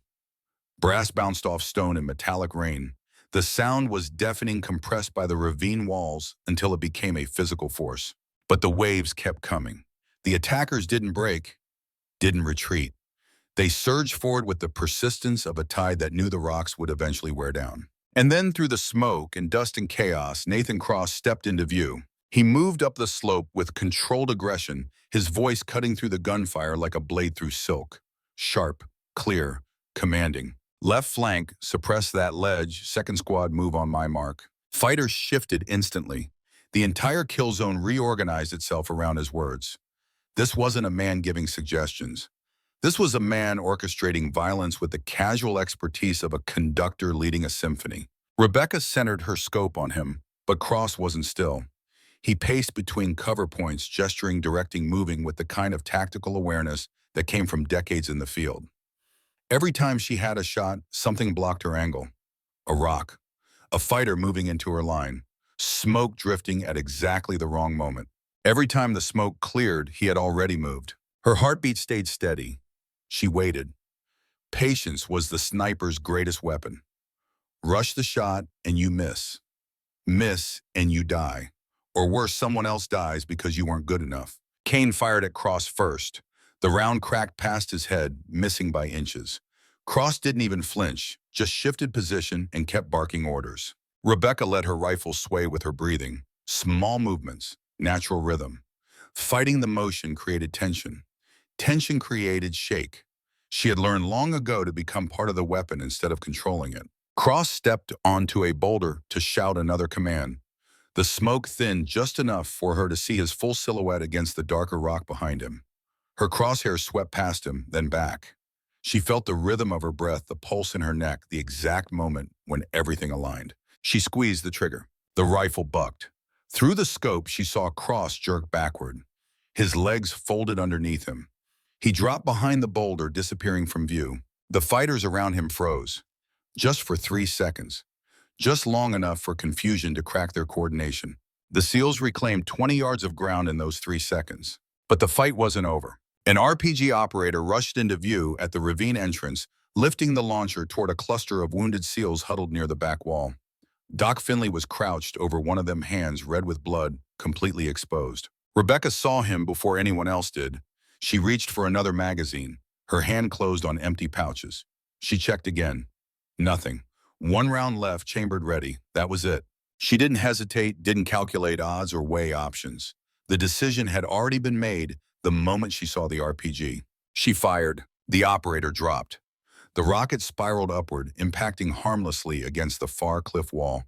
Brass bounced off stone in metallic rain. The sound was deafening, compressed by the ravine walls until it became a physical force. But the waves kept coming. The attackers didn't break, didn't retreat. They surged forward with the persistence of a tide that knew the rocks would eventually wear down. And then through the smoke and dust and chaos, Nathan Cross stepped into view. He moved up the slope with controlled aggression, his voice cutting through the gunfire like a blade through silk. Sharp, clear, commanding. "Left flank, suppress that ledge, second squad move on my mark." Fighters shifted instantly. The entire kill zone reorganized itself around his words. This wasn't a man giving suggestions. This was a man orchestrating violence with the casual expertise of a conductor leading a symphony. Rebecca centered her scope on him, but Cross wasn't still. He paced between cover points, gesturing, directing, moving with the kind of tactical awareness that came from decades in the field. Every time she had a shot, something blocked her angle. A rock, a fighter moving into her line, smoke drifting at exactly the wrong moment. Every time the smoke cleared, he had already moved. Her heartbeat stayed steady. She waited. Patience was the sniper's greatest weapon. Rush the shot and you miss. Miss and you die. Or worse, someone else dies because you weren't good enough. Kane fired at Cross first. The round cracked past his head, missing by inches. Cross didn't even flinch, just shifted position and kept barking orders. Rebecca let her rifle sway with her breathing. Small movements, natural rhythm. Fighting the motion created tension. Tension created shake. She had learned long ago to become part of the weapon instead of controlling it. Cross stepped onto a boulder to shout another command. The smoke thinned just enough for her to see his full silhouette against the darker rock behind him. Her crosshairs swept past him, then back. She felt the rhythm of her breath, the pulse in her neck, the exact moment when everything aligned. She squeezed the trigger. The rifle bucked. Through the scope, she saw Cross jerk backward. His legs folded underneath him. He dropped behind the boulder, disappearing from view. The fighters around him froze. Just for 3 seconds. Just long enough for confusion to crack their coordination. The SEALs reclaimed 20 yards of ground in those 3 seconds. But the fight wasn't over. An RPG operator rushed into view at the ravine entrance, lifting the launcher toward a cluster of wounded SEALs huddled near the back wall. Doc Finley was crouched over one of them, hands red with blood, completely exposed. Rebecca saw him before anyone else did. She reached for another magazine. Her hand closed on empty pouches. She checked again. Nothing. 1 round left, chambered ready. That was it. She didn't hesitate, didn't calculate odds or weigh options. The decision had already been made the moment she saw the RPG. She fired. The operator dropped. The rocket spiraled upward, impacting harmlessly against the far cliff wall.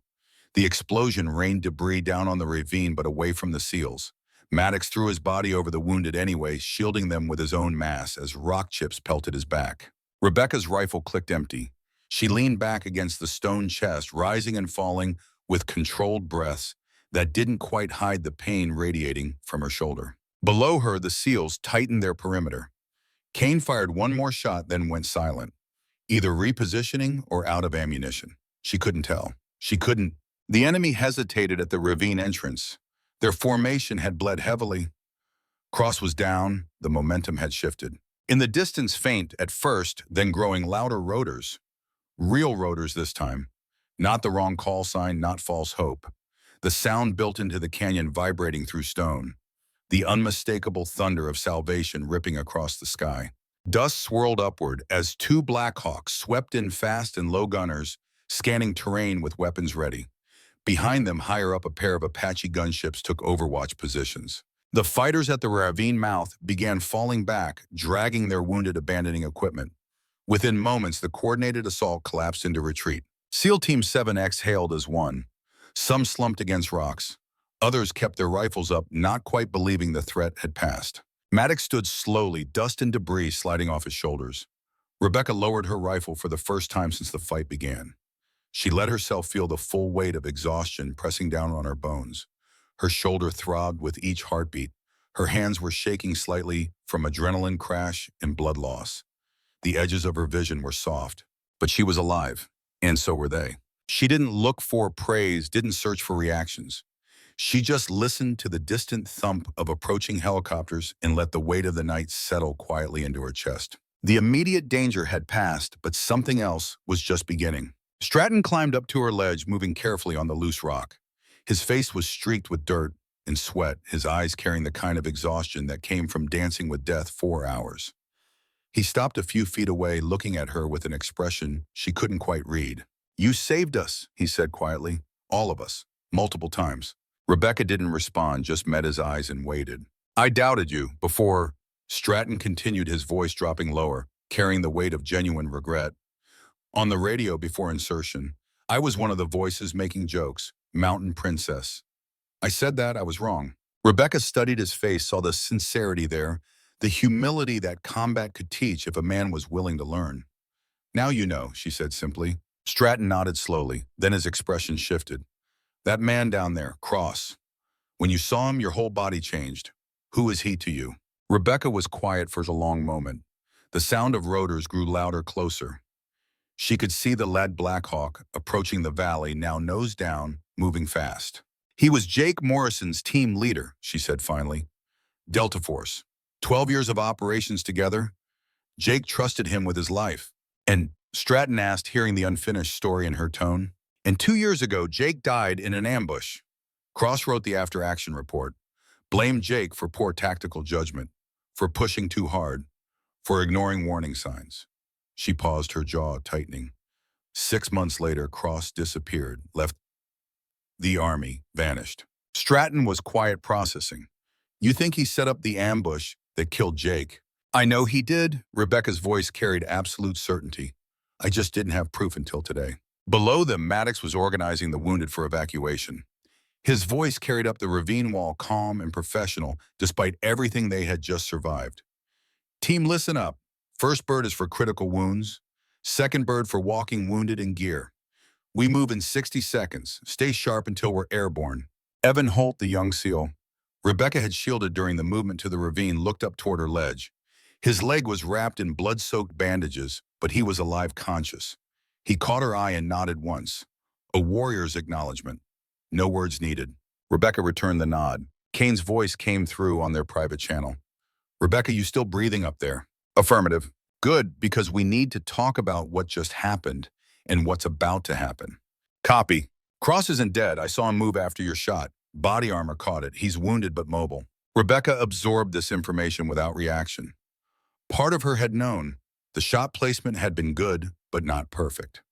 The explosion rained debris down on the ravine but away from the SEALs. Maddox threw his body over the wounded anyway, shielding them with his own mass as rock chips pelted his back. Rebecca's rifle clicked empty. She leaned back against the stone chest, rising and falling with controlled breaths that didn't quite hide the pain radiating from her shoulder. Below her, the SEALs tightened their perimeter. Kane fired one more shot, then went silent, either repositioning or out of ammunition. She couldn't tell. She couldn't. The enemy hesitated at the ravine entrance. Their formation had bled heavily. Cross was down. The momentum had shifted. In the distance, faint at first, then growing louder rotors. Real rotors this time. Not the wrong call sign, not false hope. The sound built into the canyon vibrating through stone. The unmistakable thunder of salvation ripping across the sky. Dust swirled upward as two Black Hawks swept in fast and low gunners, scanning terrain with weapons ready. Behind them, higher up, a pair of Apache gunships took overwatch positions. The fighters at the ravine mouth began falling back, dragging their wounded, abandoning equipment. Within moments, the coordinated assault collapsed into retreat. SEAL Team 7 exhaled as one. Some slumped against rocks. Others kept their rifles up, not quite believing the threat had passed. Maddox stood slowly, dust and debris sliding off his shoulders. Rebecca lowered her rifle for the first time since the fight began. She let herself feel the full weight of exhaustion pressing down on her bones. Her shoulder throbbed with each heartbeat. Her hands were shaking slightly from adrenaline crash and blood loss. The edges of her vision were soft, but she was alive, and so were they. She didn't look for praise, didn't search for reactions. She just listened to the distant thump of approaching helicopters and let the weight of the night settle quietly into her chest. The immediate danger had passed, but something else was just beginning. Stratton climbed up to her ledge, moving carefully on the loose rock. His face was streaked with dirt and sweat, his eyes carrying the kind of exhaustion that came from dancing with death 4 hours. He stopped a few feet away, looking at her with an expression she couldn't quite read. "You saved us," he said quietly. "All of us. Multiple times." Rebecca didn't respond, just met his eyes and waited. "I doubted you before." Stratton continued, his voice dropping lower, carrying the weight of genuine regret. "On the radio before insertion, I was one of the voices making jokes. Mountain Princess. I said that, I was wrong." Rebecca studied his face, saw the sincerity there, the humility that combat could teach if a man was willing to learn. "Now you know," she said simply. Stratton nodded slowly, then his expression shifted. "That man down there, Cross. When you saw him, your whole body changed. Who is he to you?" Rebecca was quiet for a long moment. The sound of rotors grew louder, closer. She could see the lead Black Hawk approaching the valley, now nose down, moving fast. "He was Jake Morrison's team leader," she said finally. "Delta Force. 12 years of operations together. Jake trusted him with his life." And Stratton asked, hearing the unfinished story in her tone. "And 2 years ago, Jake died in an ambush." Cross wrote the after-action report. Blamed Jake for poor tactical judgment, for pushing too hard, for ignoring warning signs. She paused, her jaw tightening. 6 months later, Cross disappeared, left the army, vanished. Stratton was quiet, processing. "You think he set up the ambush that killed Jake?" "I know he did." Rebecca's voice carried absolute certainty. "I just didn't have proof until today." Below them, Maddox was organizing the wounded for evacuation. His voice carried up the ravine wall, calm and professional, despite everything they had just survived. "Team, listen up. First bird is for critical wounds. Second bird for walking wounded in gear. We move in 60 seconds. Stay sharp until we're airborne." Evan Holt, the young SEAL, Rebecca had shielded during the movement to the ravine, looked up toward her ledge. His leg was wrapped in blood-soaked bandages, but he was alive, conscious. He caught her eye and nodded once. A warrior's acknowledgement. No words needed. Rebecca returned the nod. Kane's voice came through on their private channel. "Rebecca, you still breathing up there?" "Affirmative." "Good, because we need to talk about what just happened and what's about to happen." "Copy." "Cross isn't dead. I saw him move after your shot. Body armor caught it. He's wounded but mobile." Rebecca absorbed this information without reaction. Part of her had known. The shot placement had been good, but not perfect.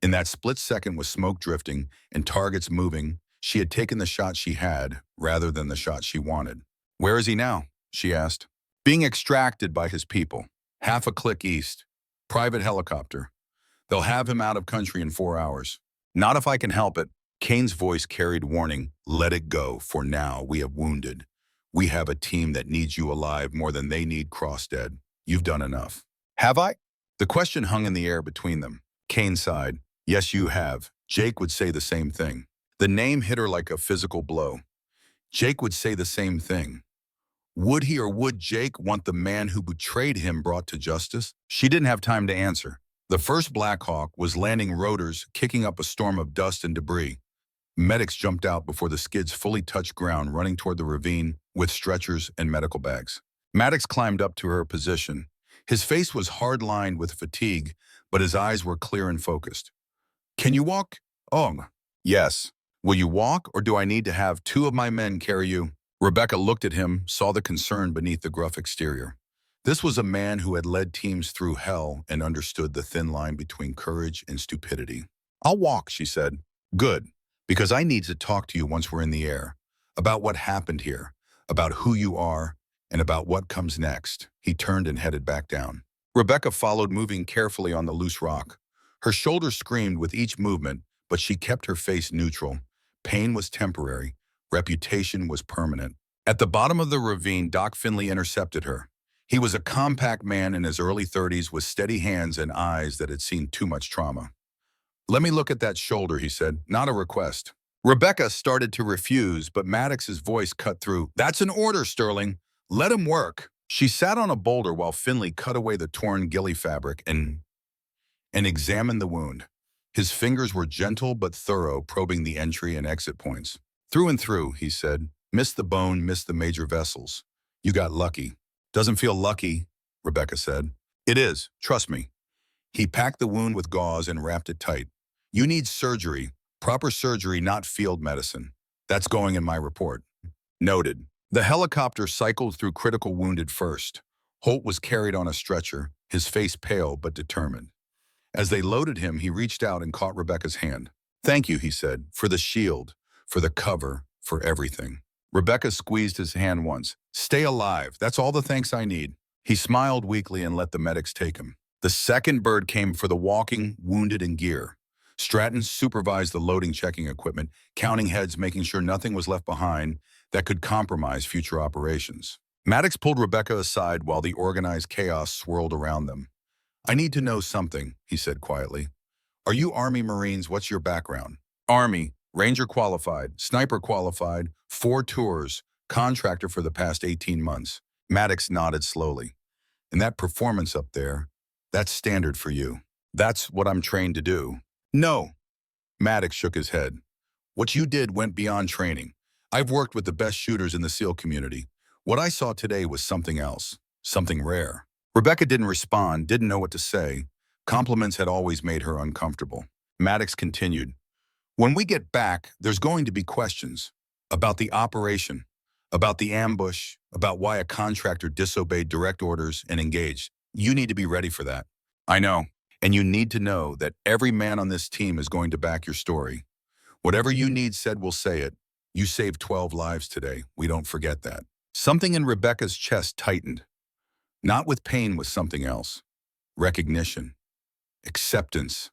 In that split second, with smoke drifting and targets moving, she had taken the shot she had rather than the shot she wanted. "Where is he now?" she asked. "Being extracted by his people. Half a click east. Private helicopter. They'll have him out of country in 4 hours." "Not if I can help it." Kane's voice carried warning. "Let it go. For now, we have wounded. We have a team that needs you alive more than they need Cross dead. You've done enough." "Have I?" The question hung in the air between them. Kane sighed. "Yes, you have." Jake would say the same thing. The name hit her like a physical blow. Jake would say the same thing. Would he, or would Jake want the man who betrayed him brought to justice? She didn't have time to answer. The first Black Hawk was landing rotors, kicking up a storm of dust and debris. Medics jumped out before the skids fully touched ground, running toward the ravine with stretchers and medical bags. Maddox climbed up to her position. His face was hard-lined with fatigue, but his eyes were clear and focused. Can you walk? Oh, yes. Will you walk, or do I need to have two of my men carry you? Rebecca looked at him, saw the concern beneath the gruff exterior. This was a man who had led teams through hell and understood the thin line between courage and stupidity. I'll walk, she said. Good, because I need to talk to you once we're in the air. About what happened here, about who you are, and about what comes next. He turned and headed back down. Rebecca followed, moving carefully on the loose rock. Her shoulders screamed with each movement, but she kept her face neutral. Pain was temporary. Reputation was permanent. At the bottom of the ravine, Doc Finley intercepted her. He was a compact man in his early 30s with steady hands and eyes that had seen too much trauma. Let me look at that shoulder, he said, not a request. Rebecca started to refuse, but Maddox's voice cut through. That's an order, Sterling. Let him work. She sat on a boulder while Finley cut away the torn ghillie fabric and examined the wound. His fingers were gentle but thorough, probing the entry and exit points. Through and through, he said. Missed the bone, missed the major vessels. You got lucky. Doesn't feel lucky, Rebecca said. It is, trust me. He packed the wound with gauze and wrapped it tight. You need surgery, proper surgery, not field medicine. That's going in my report. Noted. The helicopter cycled through critical wounded first. Holt was carried on a stretcher, his face pale but determined. As they loaded him, he reached out and caught Rebecca's hand. Thank you, he said, for the shield, for the cover, for everything. Rebecca squeezed his hand once. Stay alive, that's all the thanks I need. He smiled weakly and let the medics take him. The second bird came for the walking, wounded, and gear. Stratton supervised the loading, checking equipment, counting heads, making sure nothing was left behind that could compromise future operations. Maddox pulled Rebecca aside while the organized chaos swirled around them. I need to know something, he said quietly. Are you Army Marines? What's your background? Army, Ranger qualified, Sniper qualified, 4 tours, contractor for the past 18 months. Maddox nodded slowly. And that performance up there, that's standard for you. That's what I'm trained to do. No. Maddox shook his head. What you did went beyond training. I've worked with the best shooters in the SEAL community. What I saw today was something else, something rare. Rebecca didn't respond, didn't know what to say. Compliments had always made her uncomfortable. Maddox continued. When we get back, there's going to be questions about the operation, about the ambush, about why a contractor disobeyed direct orders and engaged. You need to be ready for that. I know. And you need to know that every man on this team is going to back your story. Whatever you need said, we'll say it. You saved 12 lives today. We don't forget that. Something in Rebecca's chest tightened. Not with pain, with something else. Recognition. Acceptance.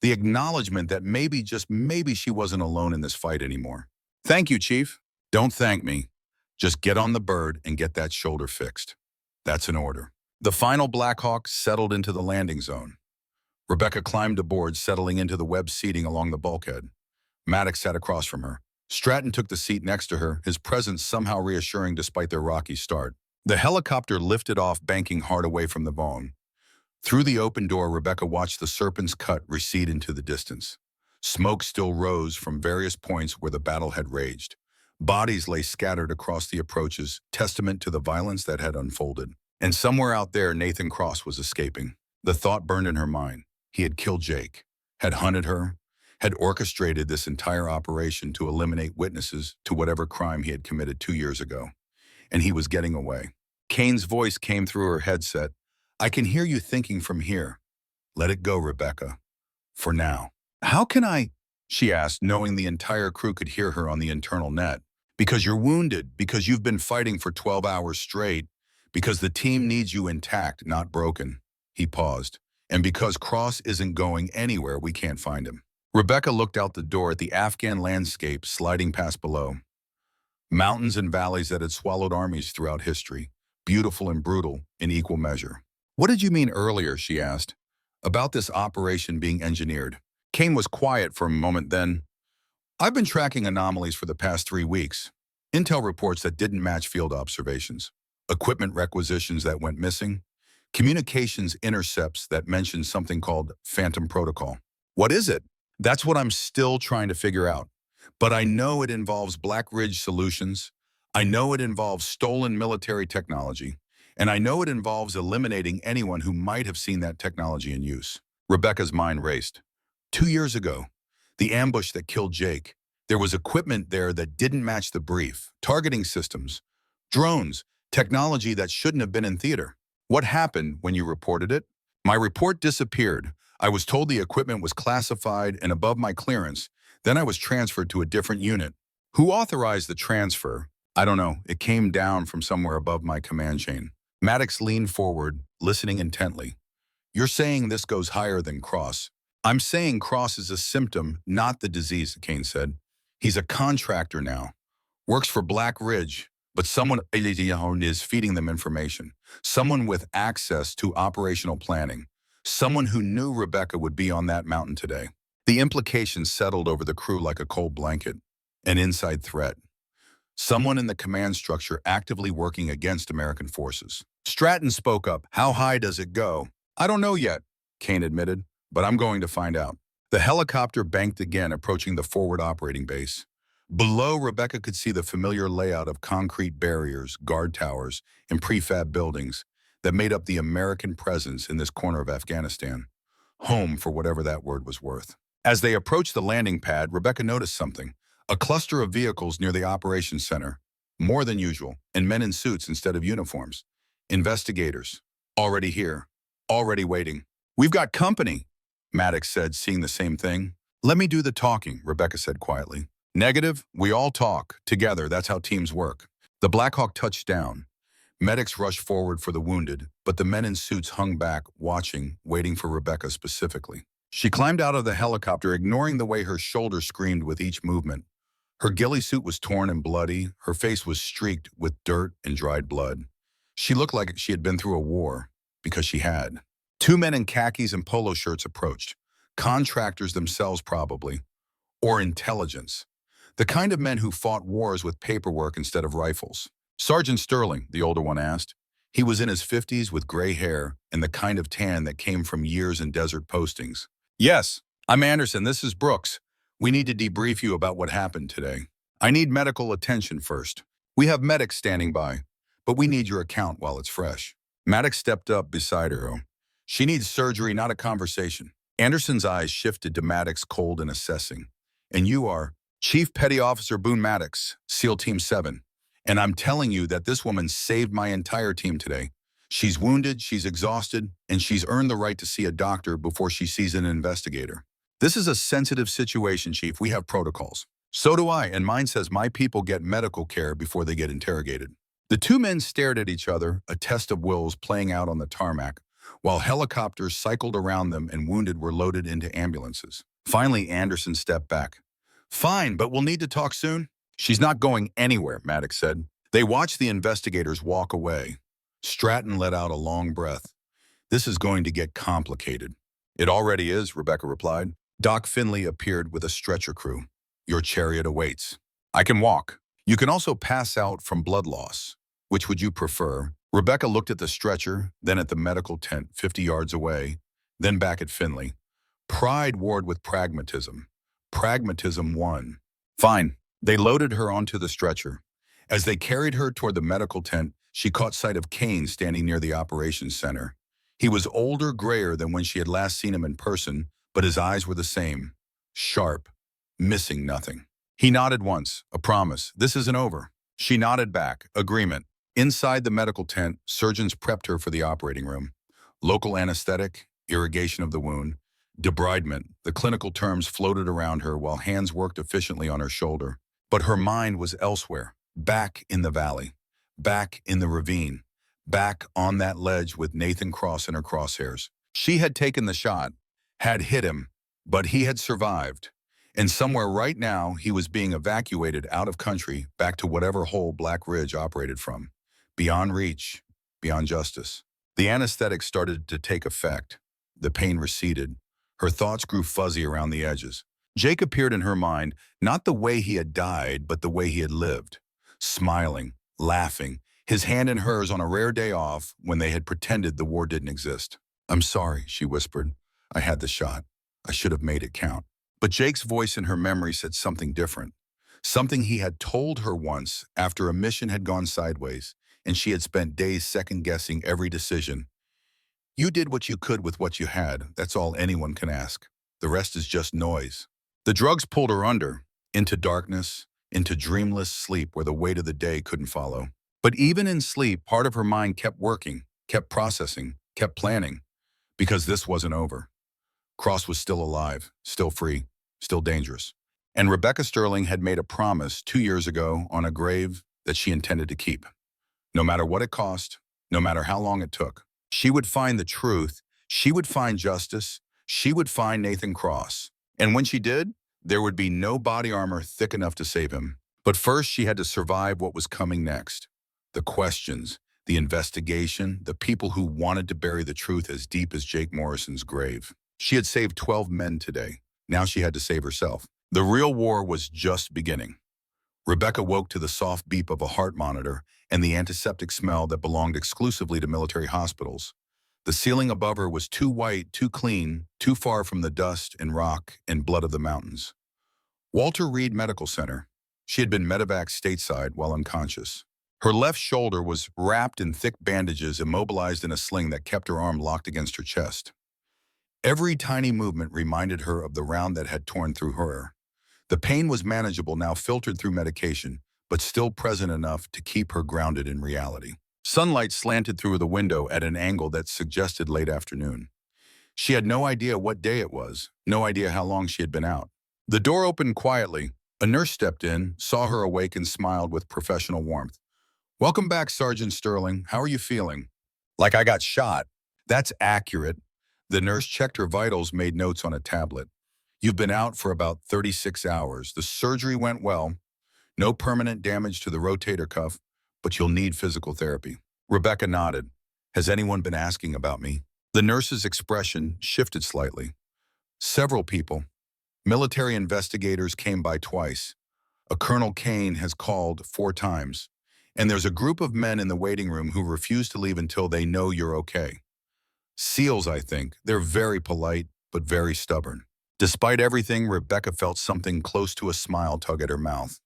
The acknowledgement that maybe, just maybe, she wasn't alone in this fight anymore. Thank you, Chief. Don't thank me. Just get on the bird and get that shoulder fixed. That's an order. The final Black Hawk settled into the landing zone. Rebecca climbed aboard, settling into the web seating along the bulkhead. Maddox sat across from her. Stratton took the seat next to her, his presence somehow reassuring despite their rocky start. The helicopter lifted off, banking hard away from the bone. Through the open door, Rebecca watched the Serpent's Cut recede into the distance. Smoke still rose from various points where the battle had raged. Bodies lay scattered across the approaches, testament to the violence that had unfolded. And somewhere out there, Nathan Cross was escaping. The thought burned in her mind. He had killed Jake, had hunted her, had orchestrated this entire operation to eliminate witnesses to whatever crime he had committed 2 years ago. And he was getting away. Kane's voice came through her headset. I can hear you thinking from here. Let it go, Rebecca. For now. How can I? She asked, knowing the entire crew could hear her on the internal net. Because you're wounded, because you've been fighting for 12 hours straight, because the team needs you intact, not broken. He paused. And because Cross isn't going anywhere, we can't find him. Rebecca looked out the door at the Afghan landscape sliding past below. Mountains and valleys that had swallowed armies throughout history, beautiful and brutal in equal measure. What did you mean earlier, she asked, about this operation being engineered? Kane was quiet for a moment, then. I've been tracking anomalies for the past 3 weeks. Intel reports that didn't match field observations. Equipment requisitions that went missing. Communications intercepts that mentioned something called Phantom Protocol. What is it? That's what I'm still trying to figure out. But I know it involves Black Ridge Solutions. I know it involves stolen military technology. And I know it involves eliminating anyone who might have seen that technology in use. Rebecca's mind raced. 2 years ago, the ambush that killed Jake. There was equipment there that didn't match the brief. Targeting systems, drones, technology that shouldn't have been in theater. What happened when you reported it? My report disappeared. I was told the equipment was classified and above my clearance. Then I was transferred to a different unit. Who authorized the transfer? I don't know. It came down from somewhere above my command chain. Maddox leaned forward, listening intently. You're saying this goes higher than Cross. I'm saying Cross is a symptom, not the disease, Kane said. He's a contractor now. Works for Black Ridge, but someone is feeding them information. Someone with access to operational planning. Someone who knew Rebecca would be on that mountain today. The implications settled over the crew like a cold blanket. An inside threat. Someone in the command structure actively working against American forces. Stratton spoke up. How high does it go? I don't know yet, Kane admitted, but I'm going to find out. The helicopter banked again, approaching the forward operating base. Below, Rebecca could see the familiar layout of concrete barriers, guard towers, and prefab buildings that made up the American presence in this corner of Afghanistan. Home, for whatever that word was worth. As they approached the landing pad, Rebecca noticed something. A cluster of vehicles near the operations center. More than usual, and men in suits instead of uniforms. Investigators. Already here. Already waiting. We've got company, Maddox said, seeing the same thing. Let me do the talking, Rebecca said quietly. Negative, we all talk. Together, that's how teams work. The Black Hawk touched down. Medics rushed forward for the wounded, but the men in suits hung back, watching, waiting for Rebecca specifically. She climbed out of the helicopter, ignoring the way her shoulder screamed with each movement. Her ghillie suit was torn and bloody. Her face was streaked with dirt and dried blood. She looked like she had been through a war, because she had. Two men in khakis and polo shirts approached. Contractors themselves, probably. Or intelligence. The kind of men who fought wars with paperwork instead of rifles. Sergeant Sterling, the older one asked. He was in his 50s with gray hair and the kind of tan that came from years in desert postings. Yes, I'm Anderson. This is Brooks. We need to debrief you about what happened today. I need medical attention first. We have medics standing by, but we need your account while it's fresh. Maddox stepped up beside her. She needs surgery, not a conversation. Anderson's eyes shifted to Maddox, cold and assessing. And you are Chief Petty Officer Boone Maddox, SEAL Team 7. And I'm telling you that this woman saved my entire team today. She's wounded, she's exhausted, and she's earned the right to see a doctor before she sees an investigator. This is a sensitive situation, Chief. We have protocols. So do I, and mine says my people get medical care before they get interrogated. The two men stared at each other, a test of wills playing out on the tarmac, while helicopters cycled around them and wounded were loaded into ambulances. Finally, Anderson stepped back. Fine, but we'll need to talk soon. She's not going anywhere, Maddox said. They watched the investigators walk away. Stratton let out a long breath. This is going to get complicated. It already is, Rebecca replied. Doc Finley appeared with a stretcher crew. Your chariot awaits. I can walk. You can also pass out from blood loss. Which would you prefer? Rebecca looked at the stretcher, then at the medical tent 50 yards away, then back at Finley. Pride warred with pragmatism. Pragmatism won. Fine. They loaded her onto the stretcher. As they carried her toward the medical tent, she caught sight of Kane standing near the operations center. He was older, grayer than when she had last seen him in person, but his eyes were the same. Sharp. Missing nothing. He nodded once, a promise. This isn't over. She nodded back, agreement. Inside the medical tent, surgeons prepped her for the operating room. Local anesthetic, irrigation of the wound, debridement, the clinical terms floated around her while hands worked efficiently on her shoulder. But her mind was elsewhere, back in the valley, back in the ravine, back on that ledge with Nathan Cross in her crosshairs. She had taken the shot, had hit him, but he had survived. And somewhere right now, he was being evacuated out of country back to whatever hole Black Ridge operated from. Beyond reach, beyond justice. The anesthetic started to take effect. The pain receded. Her thoughts grew fuzzy around the edges. Jake appeared in her mind, not the way he had died, but the way he had lived. Smiling, laughing, his hand in hers on a rare day off when they had pretended the war didn't exist. I'm sorry, she whispered. I had the shot. I should have made it count. But Jake's voice in her memory said something different. Something he had told her once after a mission had gone sideways, and she had spent days second-guessing every decision. You did what you could with what you had. That's all anyone can ask. The rest is just noise. The drugs pulled her under, into darkness, into dreamless sleep where the weight of the day couldn't follow. But even in sleep, part of her mind kept working, kept processing, kept planning, because this wasn't over. Cross was still alive, still free, still dangerous. And Rebecca Sterling had made a promise 2 years ago on a grave that she intended to keep. No matter what it cost, no matter how long it took, she would find the truth, she would find justice, she would find Nathan Cross. And when she did, there would be no body armor thick enough to save him. But first, she had to survive what was coming next. The questions, the investigation, the people who wanted to bury the truth as deep as Jake Morrison's grave. She had saved 12 men today. Now she had to save herself. The real war was just beginning. Rebecca woke to the soft beep of a heart monitor and the antiseptic smell that belonged exclusively to military hospitals. The ceiling above her was too white, too clean, too far from the dust and rock and blood of the mountains. Walter Reed Medical Center. She had been medevaced stateside while unconscious. Her left shoulder was wrapped in thick bandages, immobilized in a sling that kept her arm locked against her chest. Every tiny movement reminded her of the round that had torn through her. The pain was manageable now, filtered through medication, but still present enough to keep her grounded in reality. Sunlight slanted through the window at an angle that suggested late afternoon. She had no idea what day it was, no idea how long she had been out. The door opened quietly. A nurse stepped in, saw her awake, and smiled with professional warmth. "Welcome back, Sergeant Sterling. How are you feeling?" "Like I got shot." "That's accurate." The nurse checked her vitals, made notes on a tablet. "You've been out for about 36 hours. The surgery went well. No permanent damage to the rotator cuff, but you'll need physical therapy." Rebecca nodded. "Has anyone been asking about me?" The nurse's expression shifted slightly. "Several people. Military investigators came by twice. A Colonel Kane has called 4 times. And there's a group of men in the waiting room who refuse to leave until they know you're okay. SEALs, I think. They're very polite, but very stubborn." Despite everything, Rebecca felt something close to a smile tug at her mouth.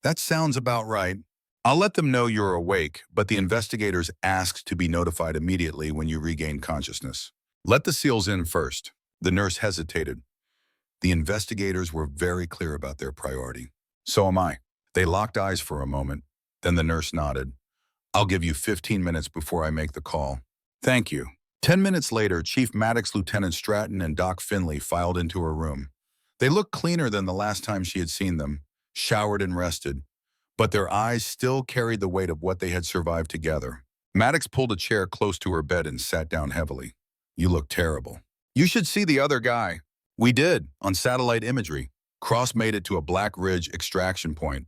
"That sounds about right. I'll let them know you're awake, but the investigators asked to be notified immediately when you regain consciousness. Let the SEALs in first." The nurse hesitated. The investigators were very clear about their priority. "So am I." They locked eyes for a moment. Then the nurse nodded. "I'll give you 15 minutes before I make the call." "Thank you." 10 minutes later, Chief Maddox, Lieutenant Stratton, and Doc Finley filed into her room. They looked cleaner than the last time she had seen them, showered and rested, but their eyes still carried the weight of what they had survived together. Maddox pulled a chair close to her bed and sat down heavily. "You look terrible." "You should see the other guy." "We did, on satellite imagery. Cross made it to a Black Ridge extraction point.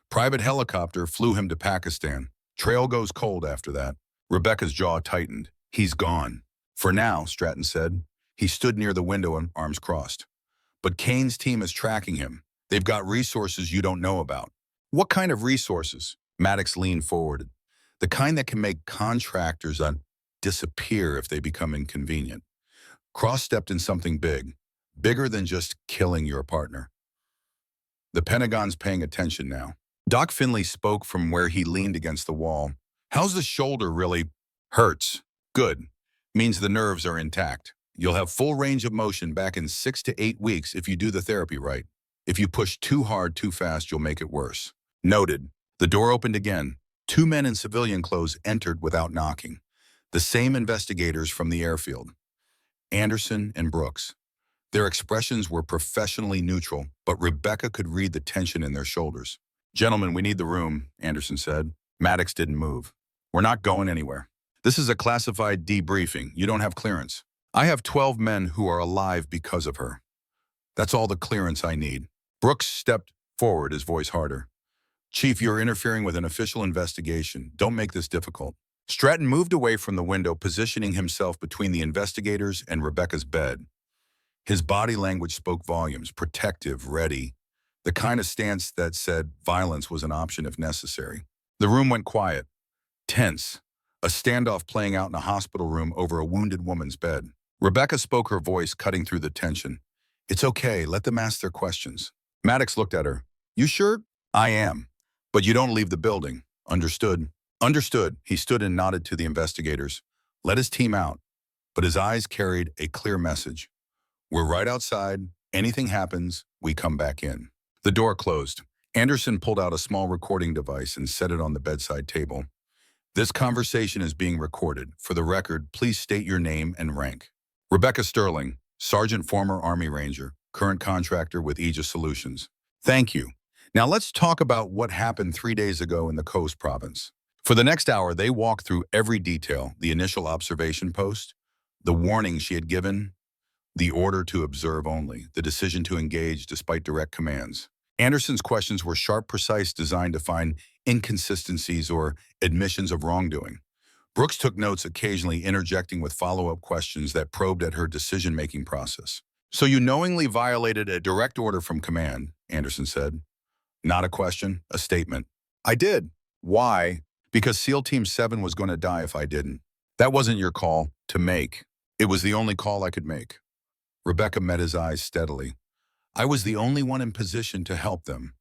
Private helicopter flew him to Pakistan. Trail goes cold after that." Rebecca's jaw tightened. "He's gone." "For now," Stratton said. He stood near the window and arms crossed. "But Kane's team is tracking him. They've got resources you don't know about." "What kind of resources?" Maddox leaned forward. "The kind that can make contractors disappear if they become inconvenient." Cross stepped in something big, bigger than just killing your partner. "The Pentagon's paying attention now." Doc Finley spoke from where he leaned against the wall. "How's the shoulder really?" "Hurts." "Good. Means the nerves are intact. You'll have full range of motion back in 6 to 8 weeks if you do the therapy right. If you push too hard too fast, you'll make it worse." "Noted." The door opened again. 2 men in civilian clothes entered without knocking. The same investigators from the airfield. Anderson and Brooks. Their expressions were professionally neutral, but Rebecca could read the tension in their shoulders. "Gentlemen, we need the room," Anderson said. Maddox didn't move. "We're not going anywhere. This is a classified debriefing. You don't have clearance. I have 12 men who are alive because of her. That's all the clearance I need." Brooks stepped forward, his voice harder. "Chief, you're interfering with an official investigation. Don't make this difficult." Stratton moved away from the window, positioning himself between the investigators and Rebecca's bed. His body language spoke volumes, protective, ready, the kind of stance that said violence was an option if necessary. The room went quiet, tense, a standoff playing out in a hospital room over a wounded woman's bed. Rebecca spoke, her voice cutting through the tension. "It's okay, let them ask their questions." Maddox looked at her. "You sure?" "I am. But you don't leave the building." "Understood." "Understood." He stood and nodded to the investigators. "Let his team out. but his eyes carried a clear message. We're right outside. Anything happens, we come back in. The door closed. Anderson pulled out a small recording device and set it on the bedside table. This conversation is being recorded. For the record, please state your name and rank. Rebecca Sterling, Sergeant, former Army Ranger, current contractor with Aegis Solutions. Thank you. Now let's talk about what happened 3 days ago in the Coast Province. For the next hour, they walked through every detail: the initial observation post, the warning she had given, the order to observe only, the decision to engage despite direct commands. Anderson's questions were sharp, precise, designed to find inconsistencies or admissions of wrongdoing. Brooks took notes, occasionally interjecting with follow-up questions that probed at her decision-making process. So you knowingly violated a direct order from command, Anderson said. Not a question, a statement. I did. Why? Because SEAL Team 7 was going to die if I didn't. That wasn't your call to make. It was the only call I could make. Rebecca met his eyes steadily. I was the only one in position to help them,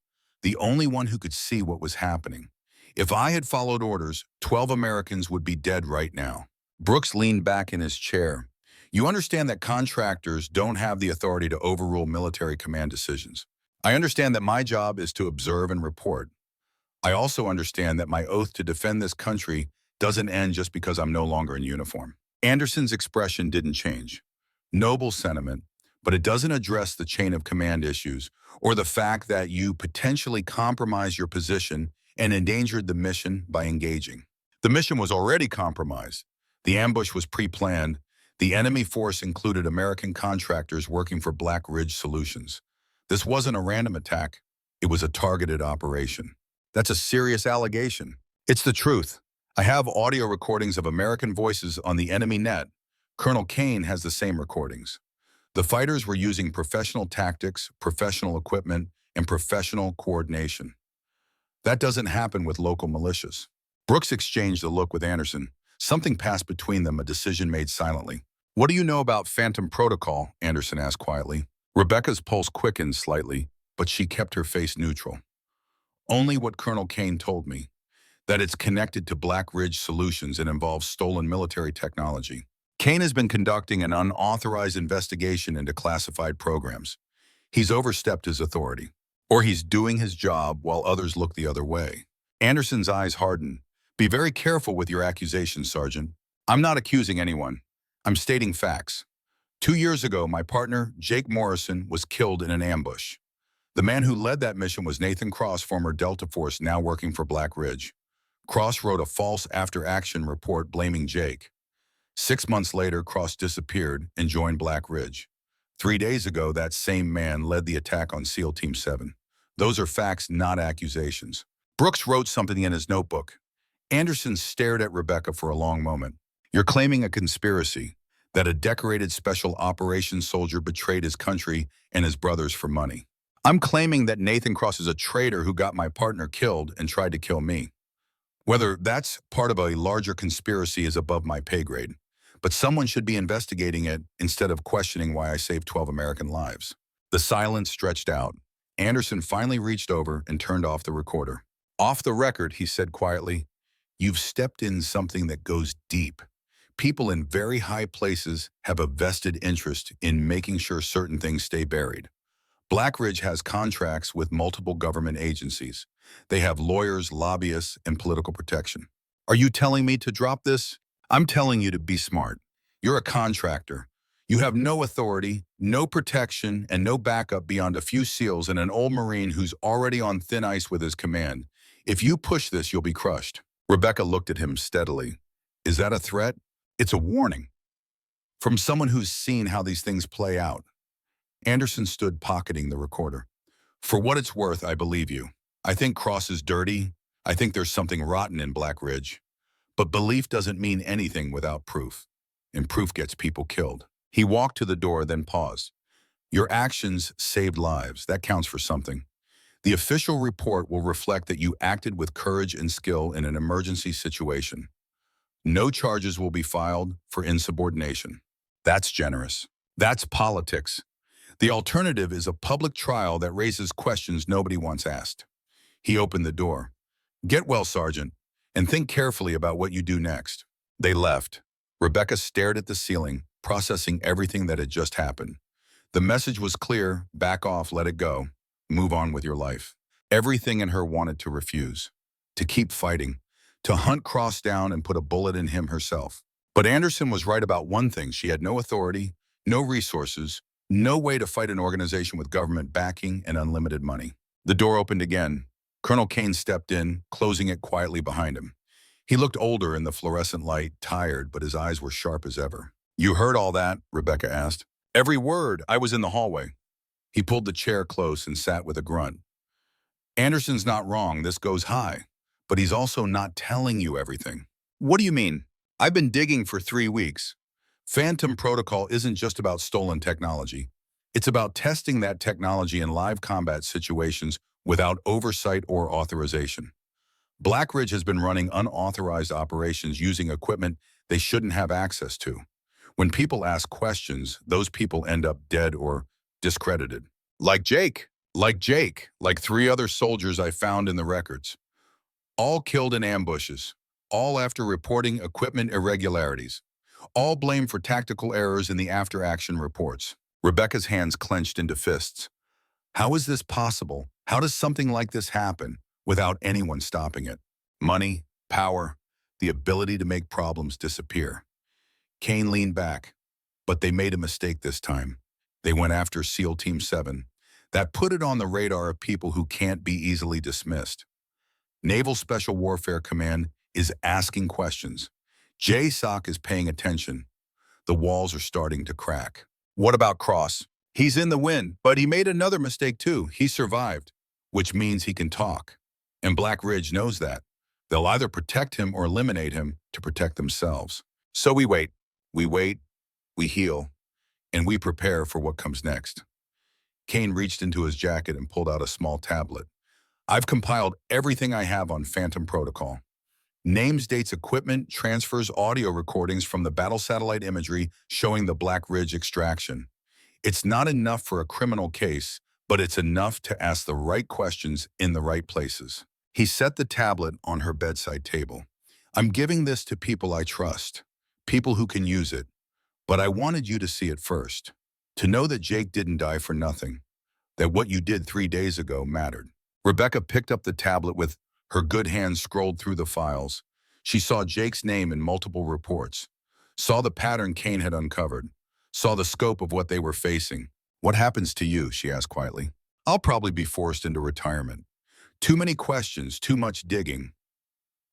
the only one who could see what was happening. If I had followed orders, 12 Americans would be dead right now. Brooks leaned back in his chair. You understand that contractors don't have the authority to overrule military command decisions. I understand that my job is to observe and report. I also understand that my oath to defend this country doesn't end just because I'm no longer in uniform. Anderson's expression didn't change. Noble sentiment, but it doesn't address the chain of command issues or the fact that you potentially compromised your position and endangered the mission by engaging. The mission was already compromised. The ambush was pre-planned. The enemy force included American contractors working for Black Ridge Solutions. This wasn't a random attack. It was a targeted operation. That's a serious allegation. It's the truth. I have audio recordings of American voices on the enemy net. Colonel Kane has the same recordings. The fighters were using professional tactics, professional equipment, and professional coordination. That doesn't happen with local militias. Brooks exchanged a look with Anderson. Something passed between them, a decision made silently. What do you know about Phantom Protocol? Anderson asked quietly. Rebecca's pulse quickened slightly, but she kept her face neutral. Only what Colonel Kane told me, that it's connected to Black Ridge Solutions and involves stolen military technology. Kane has been conducting an unauthorized investigation into classified programs. He's overstepped his authority, or he's doing his job while others look the other way. Anderson's eyes hardened. Be very careful with your accusations, Sergeant. I'm not accusing anyone. I'm stating facts. 2 years ago, my partner, Jake Morrison, was killed in an ambush. The man who led that mission was Nathan Cross, former Delta Force, now working for Black Ridge. Cross wrote a false after-action report blaming Jake. 6 months later, Cross disappeared and joined Black Ridge. 3 days ago, that same man led the attack on SEAL Team 7. Those are facts, not accusations. Brooks wrote something in his notebook. Anderson stared at Rebecca for a long moment. You're claiming a conspiracy, that a decorated special operations soldier betrayed his country and his brothers for money. I'm claiming that Nathan Cross is a traitor who got my partner killed and tried to kill me. Whether that's part of a larger conspiracy is above my pay grade, but someone should be investigating it instead of questioning why I saved 12 American lives. The silence stretched out. Anderson finally reached over and turned off the recorder. Off the record, he said quietly, you've stepped in something that goes deep. People in very high places have a vested interest in making sure certain things stay buried. Black Ridge has contracts with multiple government agencies. They have lawyers, lobbyists, and political protection. Are you telling me to drop this? I'm telling you to be smart. You're a contractor. You have no authority, no protection, and no backup beyond a few SEALs and an old Marine who's already on thin ice with his command. If you push this, you'll be crushed. Rebecca looked at him steadily. Is that a threat? It's a warning. From someone who's seen how these things play out. Anderson stood pocketing the recorder. For what it's worth, I believe you. I think Cross is dirty. I think there's something rotten in Black Ridge. But belief doesn't mean anything without proof. And proof gets people killed. He walked to the door, then paused. Your actions saved lives. That counts for something. The official report will reflect that you acted with courage and skill in an emergency situation. No charges will be filed for insubordination. That's generous. That's politics. The alternative is a public trial that raises questions nobody wants asked. He opened the door. Get well, Sergeant, and think carefully about what you do next. They left. Rebecca stared at the ceiling, processing everything that had just happened. The message was clear: back off, let it go, move on with your life. Everything in her wanted to refuse, to keep fighting, to hunt Cross down and put a bullet in him herself. But Anderson was right about one thing: she had no authority, no resources, no way to fight an organization with government backing and unlimited money. The door opened again. Colonel Kane stepped in, closing it quietly behind him. He looked older in the fluorescent light, tired, but his eyes were sharp as ever. "You heard all that?" Rebecca asked. "Every word. I was in the hallway." He pulled the chair close and sat with a grunt. "Anderson's not wrong. This goes high. But he's also not telling you everything." "What do you mean?" "I've been digging for 3 weeks. Phantom Protocol isn't just about stolen technology. It's about testing that technology in live combat situations without oversight or authorization. Black Ridge has been running unauthorized operations using equipment they shouldn't have access to. When people ask questions, those people end up dead or discredited. Like Jake. Like 3 other soldiers I found in the records. All killed in ambushes. All after reporting equipment irregularities. All blamed for tactical errors in the after-action reports." Rebecca's hands clenched into fists. How is this possible? How does something like this happen without anyone stopping it? Money, power, the ability to make problems disappear. Kane leaned back, but they made a mistake this time. They went after SEAL Team 7. That put it on the radar of people who can't be easily dismissed. Naval Special Warfare Command is asking questions. JSOC is paying attention. The walls are starting to crack. What about Cross? He's in the win, but he made another mistake too. He survived, which means he can talk. And Black Ridge knows that. They'll either protect him or eliminate him to protect themselves. So we wait, we heal, and we prepare for what comes next. Kane reached into his jacket and pulled out a small tablet. "I've compiled everything I have on Phantom Protocol. Names, dates, equipment, transfers, audio recordings from the battle satellite imagery showing the Black Ridge extraction. It's not enough for a criminal case, but it's enough to ask the right questions in the right places." He set the tablet on her bedside table. "I'm giving this to people I trust, people who can use it, but I wanted you to see it first, to know that Jake didn't die for nothing, that what you did 3 days ago mattered." Rebecca picked up the tablet with her good hand, scrolled through the files. She saw Jake's name in multiple reports, saw the pattern Kane had uncovered, saw the scope of what they were facing. "What happens to you?" she asked quietly. "I'll probably be forced into retirement. Too many questions, too much digging.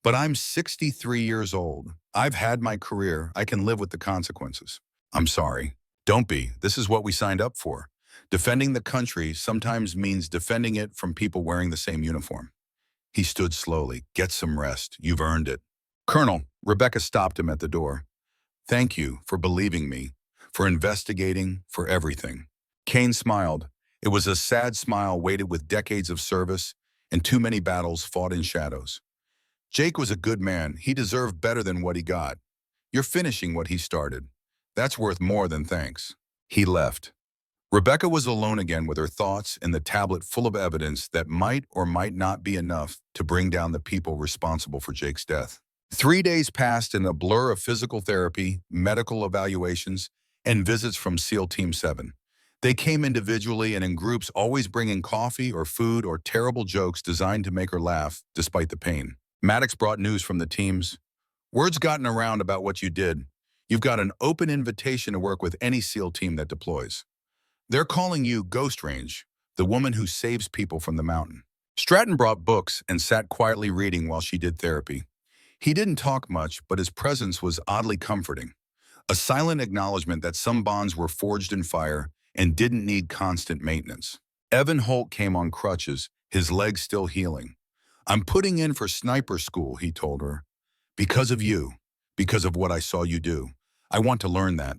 But I'm 63 years old. I've had my career. I can live with the consequences." "I'm sorry." "Don't be. This is what we signed up for. Defending the country sometimes means defending it from people wearing the same uniform." He stood slowly. "Get some rest. You've earned it." "Colonel," Rebecca stopped him at the door. "Thank you for believing me, for investigating, for everything." Kane smiled. It was a sad smile weighted with decades of service and too many battles fought in shadows. "Jake was a good man. He deserved better than what he got. You're finishing what he started. That's worth more than thanks." He left. Rebecca was alone again with her thoughts and the tablet full of evidence that might or might not be enough to bring down the people responsible for Jake's death. 3 days passed in a blur of physical therapy, medical evaluations, and visits from SEAL Team 7. They came individually and in groups, always bringing coffee or food or terrible jokes designed to make her laugh despite the pain. Maddox brought news from the teams. "Word's gotten around about what you did. You've got an open invitation to work with any SEAL team that deploys. They're calling you Ghost Range, the woman who saves people from the mountain." Stratton brought books and sat quietly reading while she did therapy. He didn't talk much, but his presence was oddly comforting. A silent acknowledgement that some bonds were forged in fire and didn't need constant maintenance. Evan Holt came on crutches, his legs still healing. "I'm putting in for sniper school," he told her. "Because of you, because of what I saw you do. I want to learn that,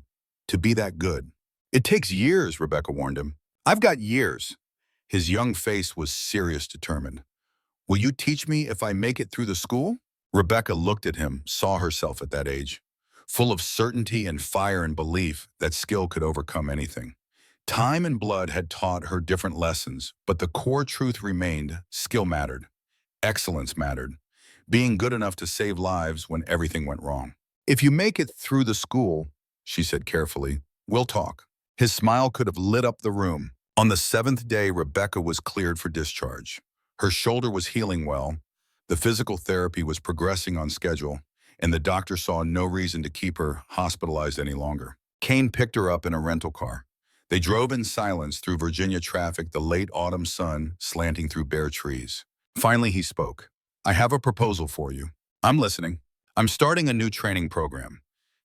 to be that good." "It takes years," Rebecca warned him. "I've got years." His young face was serious, determined. "Will you teach me if I make it through the school?" Rebecca looked at him, saw herself at that age, full of certainty and fire and belief that skill could overcome anything. Time and blood had taught her different lessons, but the core truth remained: skill mattered. Excellence mattered. Being good enough to save lives when everything went wrong. If you make it through the school, she said carefully, we'll talk. His smile could have lit up the room. On the seventh day, Rebecca was cleared for discharge. Her shoulder was healing well, the physical therapy was progressing on schedule, and the doctor saw no reason to keep her hospitalized any longer. Kane picked her up in a rental car. They drove in silence through Virginia traffic, the late autumn sun slanting through bare trees. Finally, he spoke. I have a proposal for you. I'm listening. I'm starting a new training program,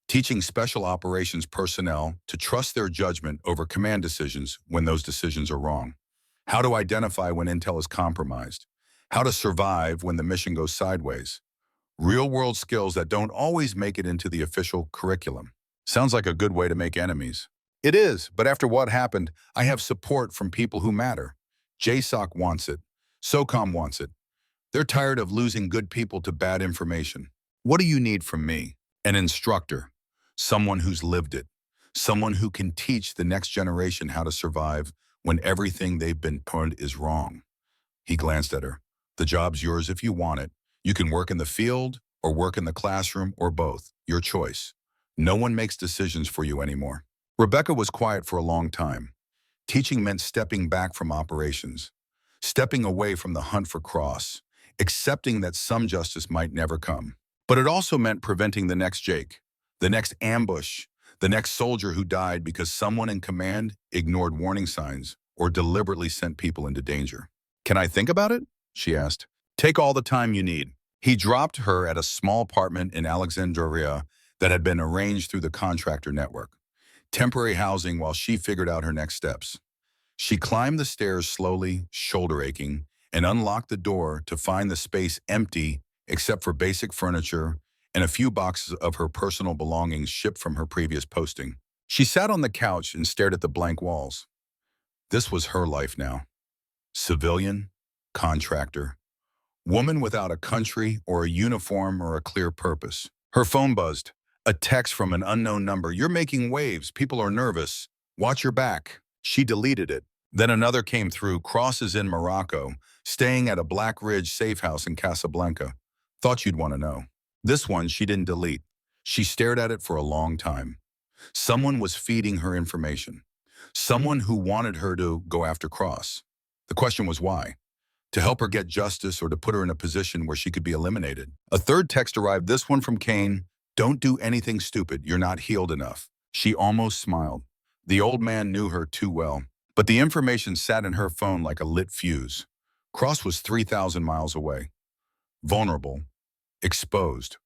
teaching special operations personnel to trust their judgment over command decisions when those decisions are wrong. How to identify when intel is compromised. How to survive when the mission goes sideways. Real-world skills that don't always make it into the official curriculum. Sounds like a good way to make enemies. It is, but after what happened, I have support from people who matter. JSOC wants it. SOCOM wants it. They're tired of losing good people to bad information. What do you need from me? An instructor. Someone who's lived it. Someone who can teach the next generation how to survive when everything they've been told is wrong. He glanced at her. The job's yours if you want it. You can work in the field or work in the classroom or both. Your choice. No one makes decisions for you anymore. Rebecca was quiet for a long time. Teaching meant stepping back from operations, stepping away from the hunt for Cross, accepting that some justice might never come. But it also meant preventing the next Jake, the next ambush, the next soldier who died because someone in command ignored warning signs or deliberately sent people into danger. Can I think about it? She asked. Take all the time you need. He dropped her at a small apartment in Alexandria that had been arranged through the contractor network. Temporary housing while she figured out her next steps. She climbed the stairs slowly, shoulder aching, and unlocked the door to find the space empty except for basic furniture and a few boxes of her personal belongings shipped from her previous posting. She sat on the couch and stared at the blank walls. This was her life now. Civilian, contractor, woman without a country or a uniform or a clear purpose. Her phone buzzed. A text from an unknown number. You're making waves. People are nervous. Watch your back. She deleted it. Then another came through. Cross is in Morocco, staying at a Black Ridge safe house in Casablanca. Thought you'd want to know. This one she didn't delete. She stared at it for a long time. Someone was feeding her information. Someone who wanted her to go after Cross. The question was why? To help her get justice or to put her in a position where she could be eliminated. A third text arrived, this one from Kane. Don't do anything stupid. You're not healed enough. She almost smiled. The old man knew her too well. But the information sat in her phone like a lit fuse. Cross was 3,000 miles away. Vulnerable. Exposed.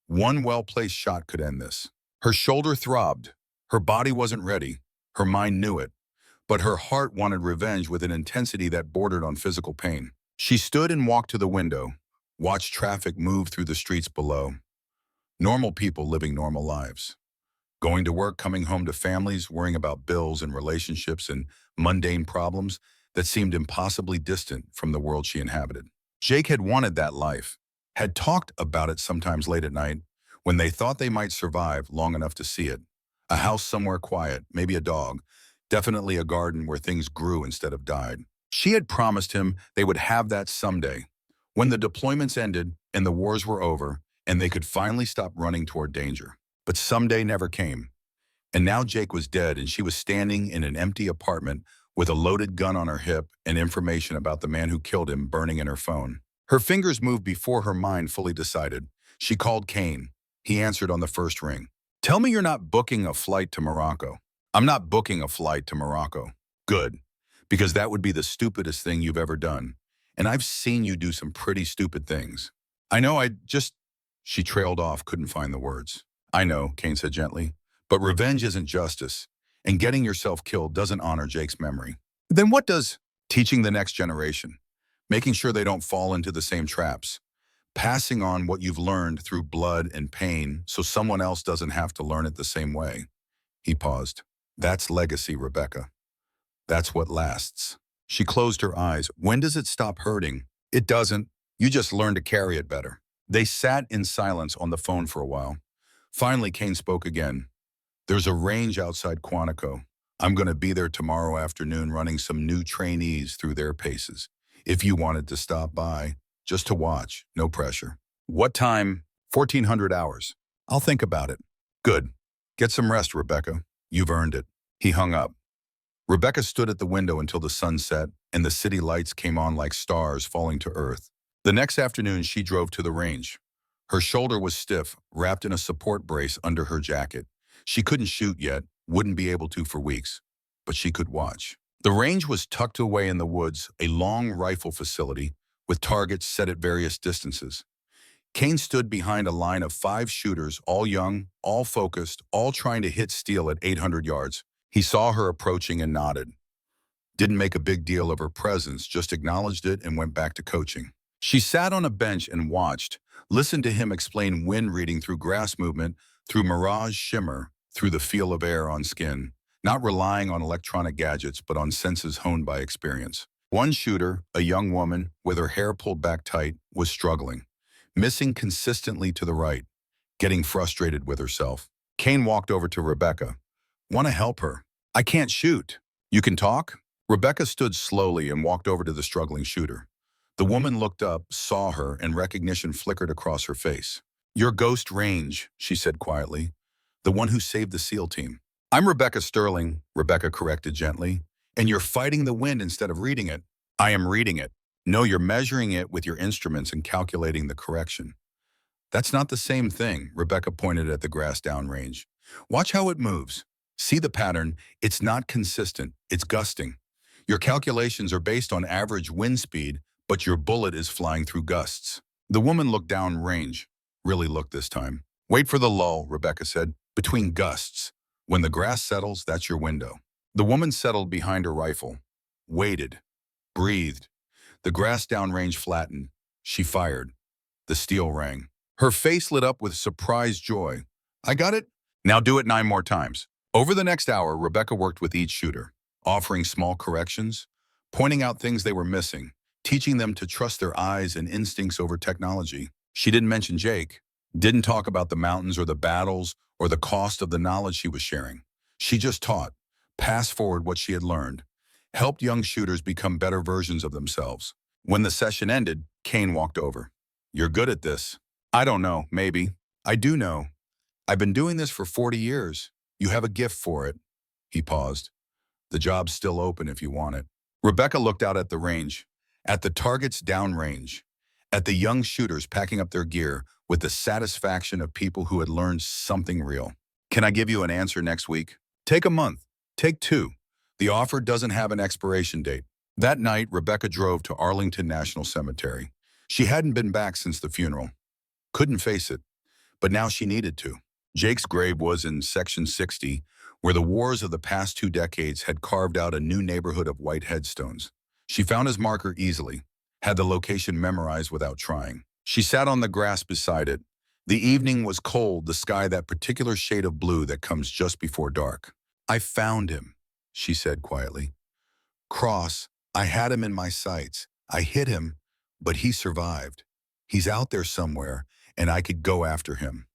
One well-placed shot could end this. Her shoulder throbbed. Her body wasn't ready. Her mind knew it. But her heart wanted revenge with an intensity that bordered on physical pain. She stood and walked to the window, watched traffic move through the streets below. Normal people living normal lives. Going to work, coming home to families, worrying about bills and relationships and mundane problems that seemed impossibly distant from the world she inhabited. Jake had wanted that life, had talked about it sometimes late at night when they thought they might survive long enough to see it. A house somewhere quiet, maybe a dog, definitely a garden where things grew instead of died. She had promised him they would have that someday, when the deployments ended and the wars were over, and they could finally stop running toward danger. But someday never came. And now Jake was dead and she was standing in an empty apartment with a loaded gun on her hip and information about the man who killed him burning in her phone. Her fingers moved before her mind fully decided. She called Kane. He answered on the first ring. Tell me you're not booking a flight to Morocco. I'm not booking a flight to Morocco. Good. Because that would be the stupidest thing you've ever done. And I've seen you do some pretty stupid things. I know, She trailed off, couldn't find the words. I know, Kane said gently, but revenge isn't justice, and getting yourself killed doesn't honor Jake's memory. Then what does? Teaching the next generation, making sure they don't fall into the same traps, passing on what you've learned through blood and pain so someone else doesn't have to learn it the same way. He paused. That's legacy, Rebecca. That's what lasts. She closed her eyes. When does it stop hurting? It doesn't. You just learn to carry it better. They sat in silence on the phone for a while. Finally, Kane spoke again. There's a range outside Quantico. I'm going to be there tomorrow afternoon running some new trainees through their paces. If you wanted to stop by, just to watch, no pressure. What time? 1400 hours. I'll think about it. Good. Get some rest, Rebecca. You've earned it. He hung up. Rebecca stood at the window until the sun set and the city lights came on like stars falling to earth. The next afternoon, she drove to the range. Her shoulder was stiff, wrapped in a support brace under her jacket. She couldn't shoot yet, wouldn't be able to for weeks, but she could watch. The range was tucked away in the woods, a long rifle facility with targets set at various distances. Kane stood behind a line of 5 shooters, all young, all focused, all trying to hit steel at 800 yards. He saw her approaching and nodded. Didn't make a big deal of her presence, just acknowledged it and went back to coaching. She sat on a bench and watched, listened to him explain wind reading through grass movement, through mirage shimmer, through the feel of air on skin, not relying on electronic gadgets but on senses honed by experience. One shooter, a young woman with her hair pulled back tight, was struggling, missing consistently to the right, getting frustrated with herself. Kane walked over to Rebecca. Want to help her? I can't shoot. You can talk? Rebecca stood slowly and walked over to the struggling shooter. The woman looked up, saw her, and recognition flickered across her face. You're Ghost Range, she said quietly. The one who saved the SEAL team. I'm Rebecca Sterling, Rebecca corrected gently. And you're fighting the wind instead of reading it. I am reading it. No, you're measuring it with your instruments and calculating the correction. That's not the same thing, Rebecca pointed at the grass downrange. Watch how it moves. See the pattern? It's not consistent. It's gusting. Your calculations are based on average wind speed, but your bullet is flying through gusts. The woman looked downrange. Really looked this time. Wait for the lull, Rebecca said. Between gusts. When the grass settles, that's your window. The woman settled behind her rifle. Waited. Breathed. The grass downrange flattened. She fired. The steel rang. Her face lit up with surprised joy. I got it. Now do it 9 more times. Over the next hour, Rebecca worked with each shooter, offering small corrections, pointing out things they were missing, teaching them to trust their eyes and instincts over technology. She didn't mention Jake, didn't talk about the mountains or the battles or the cost of the knowledge she was sharing. She just taught, passed forward what she had learned, helped young shooters become better versions of themselves. When the session ended, Kane walked over. You're good at this. I don't know, maybe. I do know. I've been doing this for 40 years. You have a gift for it. He paused. The job's still open if you want it. Rebecca looked out at the range, at the targets downrange, at the young shooters packing up their gear with the satisfaction of people who had learned something real. Can I give you an answer next week? Take a month. Take 2. The offer doesn't have an expiration date. That night, Rebecca drove to Arlington National Cemetery. She hadn't been back since the funeral. Couldn't face it, but now she needed to. Jake's grave was in Section 60, where the wars of the past 2 decades had carved out a new neighborhood of white headstones. She found his marker easily, had the location memorized without trying. She sat on the grass beside it. The evening was cold, the sky that particular shade of blue that comes just before dark. I found him, she said quietly. Cross, I had him in my sights. I hit him, but he survived. He's out there somewhere, and I could go after him.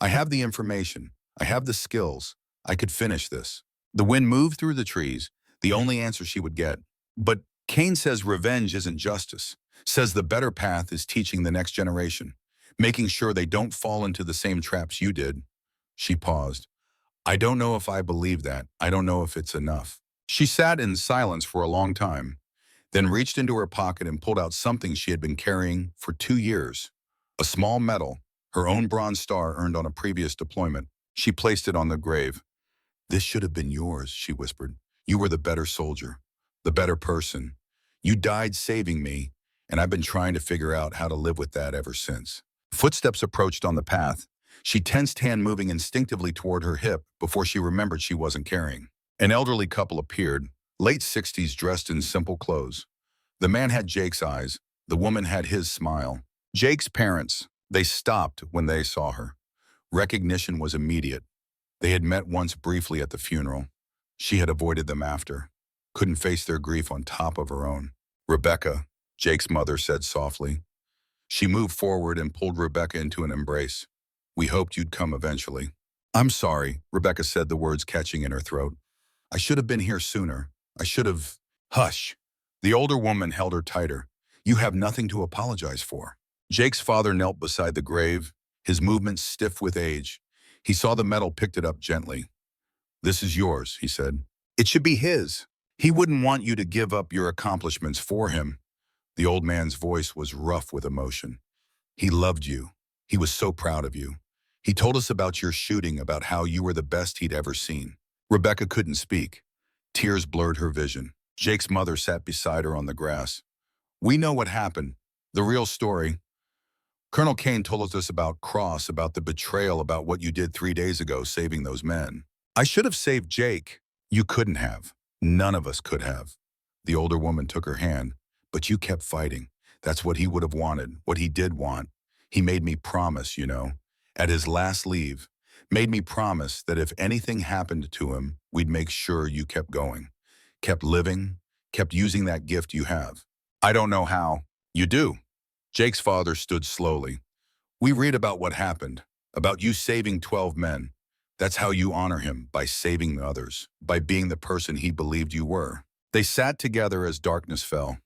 I have the information. I have the skills. I could finish this. The wind moved through the trees, the only answer she would get. But Kane says revenge isn't justice, says the better path is teaching the next generation, making sure they don't fall into the same traps you did. She paused. I don't know if I believe that. I don't know if it's enough. She sat in silence for a long time, then reached into her pocket and pulled out something she had been carrying for 2 years. A small medal, her own bronze star earned on a previous deployment. She placed it on the grave. This should have been yours, she whispered. You were the better soldier, the better person. You died saving me, and I've been trying to figure out how to live with that ever since. Footsteps approached on the path. She tensed hand moving instinctively toward her hip before she remembered she wasn't carrying. An elderly couple appeared, late 60s dressed in simple clothes. The man had Jake's eyes. The woman had his smile. Jake's parents, they stopped when they saw her. Recognition was immediate. They had met once briefly at the funeral. She had avoided them after. Couldn't face their grief on top of her own. Rebecca, Jake's mother said softly. She moved forward and pulled Rebecca into an embrace. We hoped you'd come eventually. I'm sorry, Rebecca said, the words catching in her throat. I should have been here sooner. I should have... Hush. The older woman held her tighter. You have nothing to apologize for. Jake's father knelt beside the grave, his movements stiff with age. He saw the medal, picked it up gently. "This is yours," he said. "It should be his. He wouldn't want you to give up your accomplishments for him." The old man's voice was rough with emotion. "He loved you. He was so proud of you. He told us about your shooting, about how you were the best he'd ever seen." Rebecca couldn't speak. Tears blurred her vision. Jake's mother sat beside her on the grass. "We know what happened. The real story. Colonel Kane told us about Cross, about the betrayal, about what you did 3 days ago, saving those men. I should have saved Jake. You couldn't have. None of us could have." The older woman took her hand. "But you kept fighting. That's what he would have wanted, what he did want. He made me promise, at his last leave, made me promise that if anything happened to him, we'd make sure you kept going, kept living, kept using that gift you have." "I don't know how." "You do." Jake's father stood slowly. "We read about what happened, about you saving 12 men. That's how you honor him, by saving others, by being the person he believed you were." They sat together as darkness fell.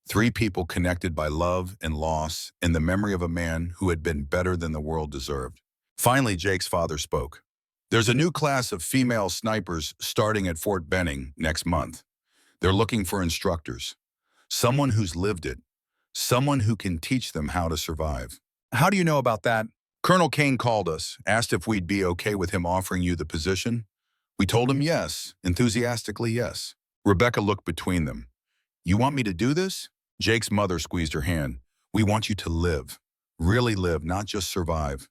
Three people connected by love and loss and the memory of a man who had been better than the world deserved. Finally, Jake's father spoke. "There's a new class of female snipers starting at Fort Benning next month. They're looking for instructors, someone who's lived it, someone who can teach them how to survive." "How do you know about that?" "Colonel Kane called us, asked if we'd be okay with him offering you the position. We told him yes, enthusiastically yes." Rebecca looked between them. "You want me to do this?" Jake's mother squeezed her hand. "We want you to live. Really live, not just survive."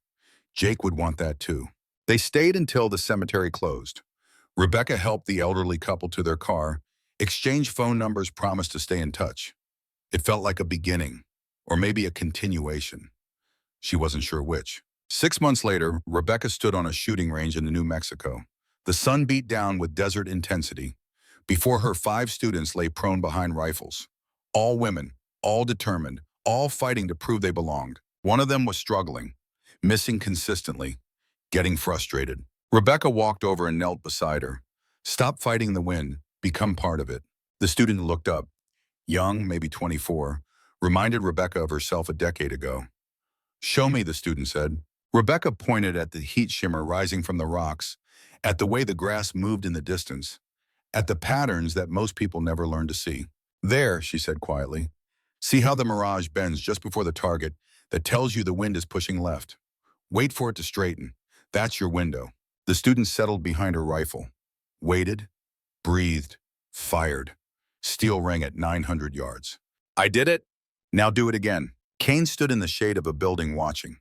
Jake would want that too. They stayed until the cemetery closed. Rebecca helped the elderly couple to their car, exchanged phone numbers, promised to stay in touch. It felt like a beginning, or maybe a continuation. She wasn't sure which. 6 months later, Rebecca stood on a shooting range in New Mexico. The sun beat down with desert intensity. Before her, 5 students lay prone behind rifles. All women, all determined, all fighting to prove they belonged. One of them was struggling, missing consistently, getting frustrated. Rebecca walked over and knelt beside her. "Stop fighting the wind. Become part of it." The student looked up. Young, maybe 24, reminded Rebecca of herself a decade ago. "Show me," the student said. Rebecca pointed at the heat shimmer rising from the rocks, at the way the grass moved in the distance, at the patterns that most people never learn to see. "There," she said quietly. "See how the mirage bends just before the target? That tells you the wind is pushing left. Wait for it to straighten. That's your window." The student settled behind her rifle, waited, breathed, fired. Steel rang at 900 yards. "I did it. Now do it again." Kane stood in the shade of a building watching.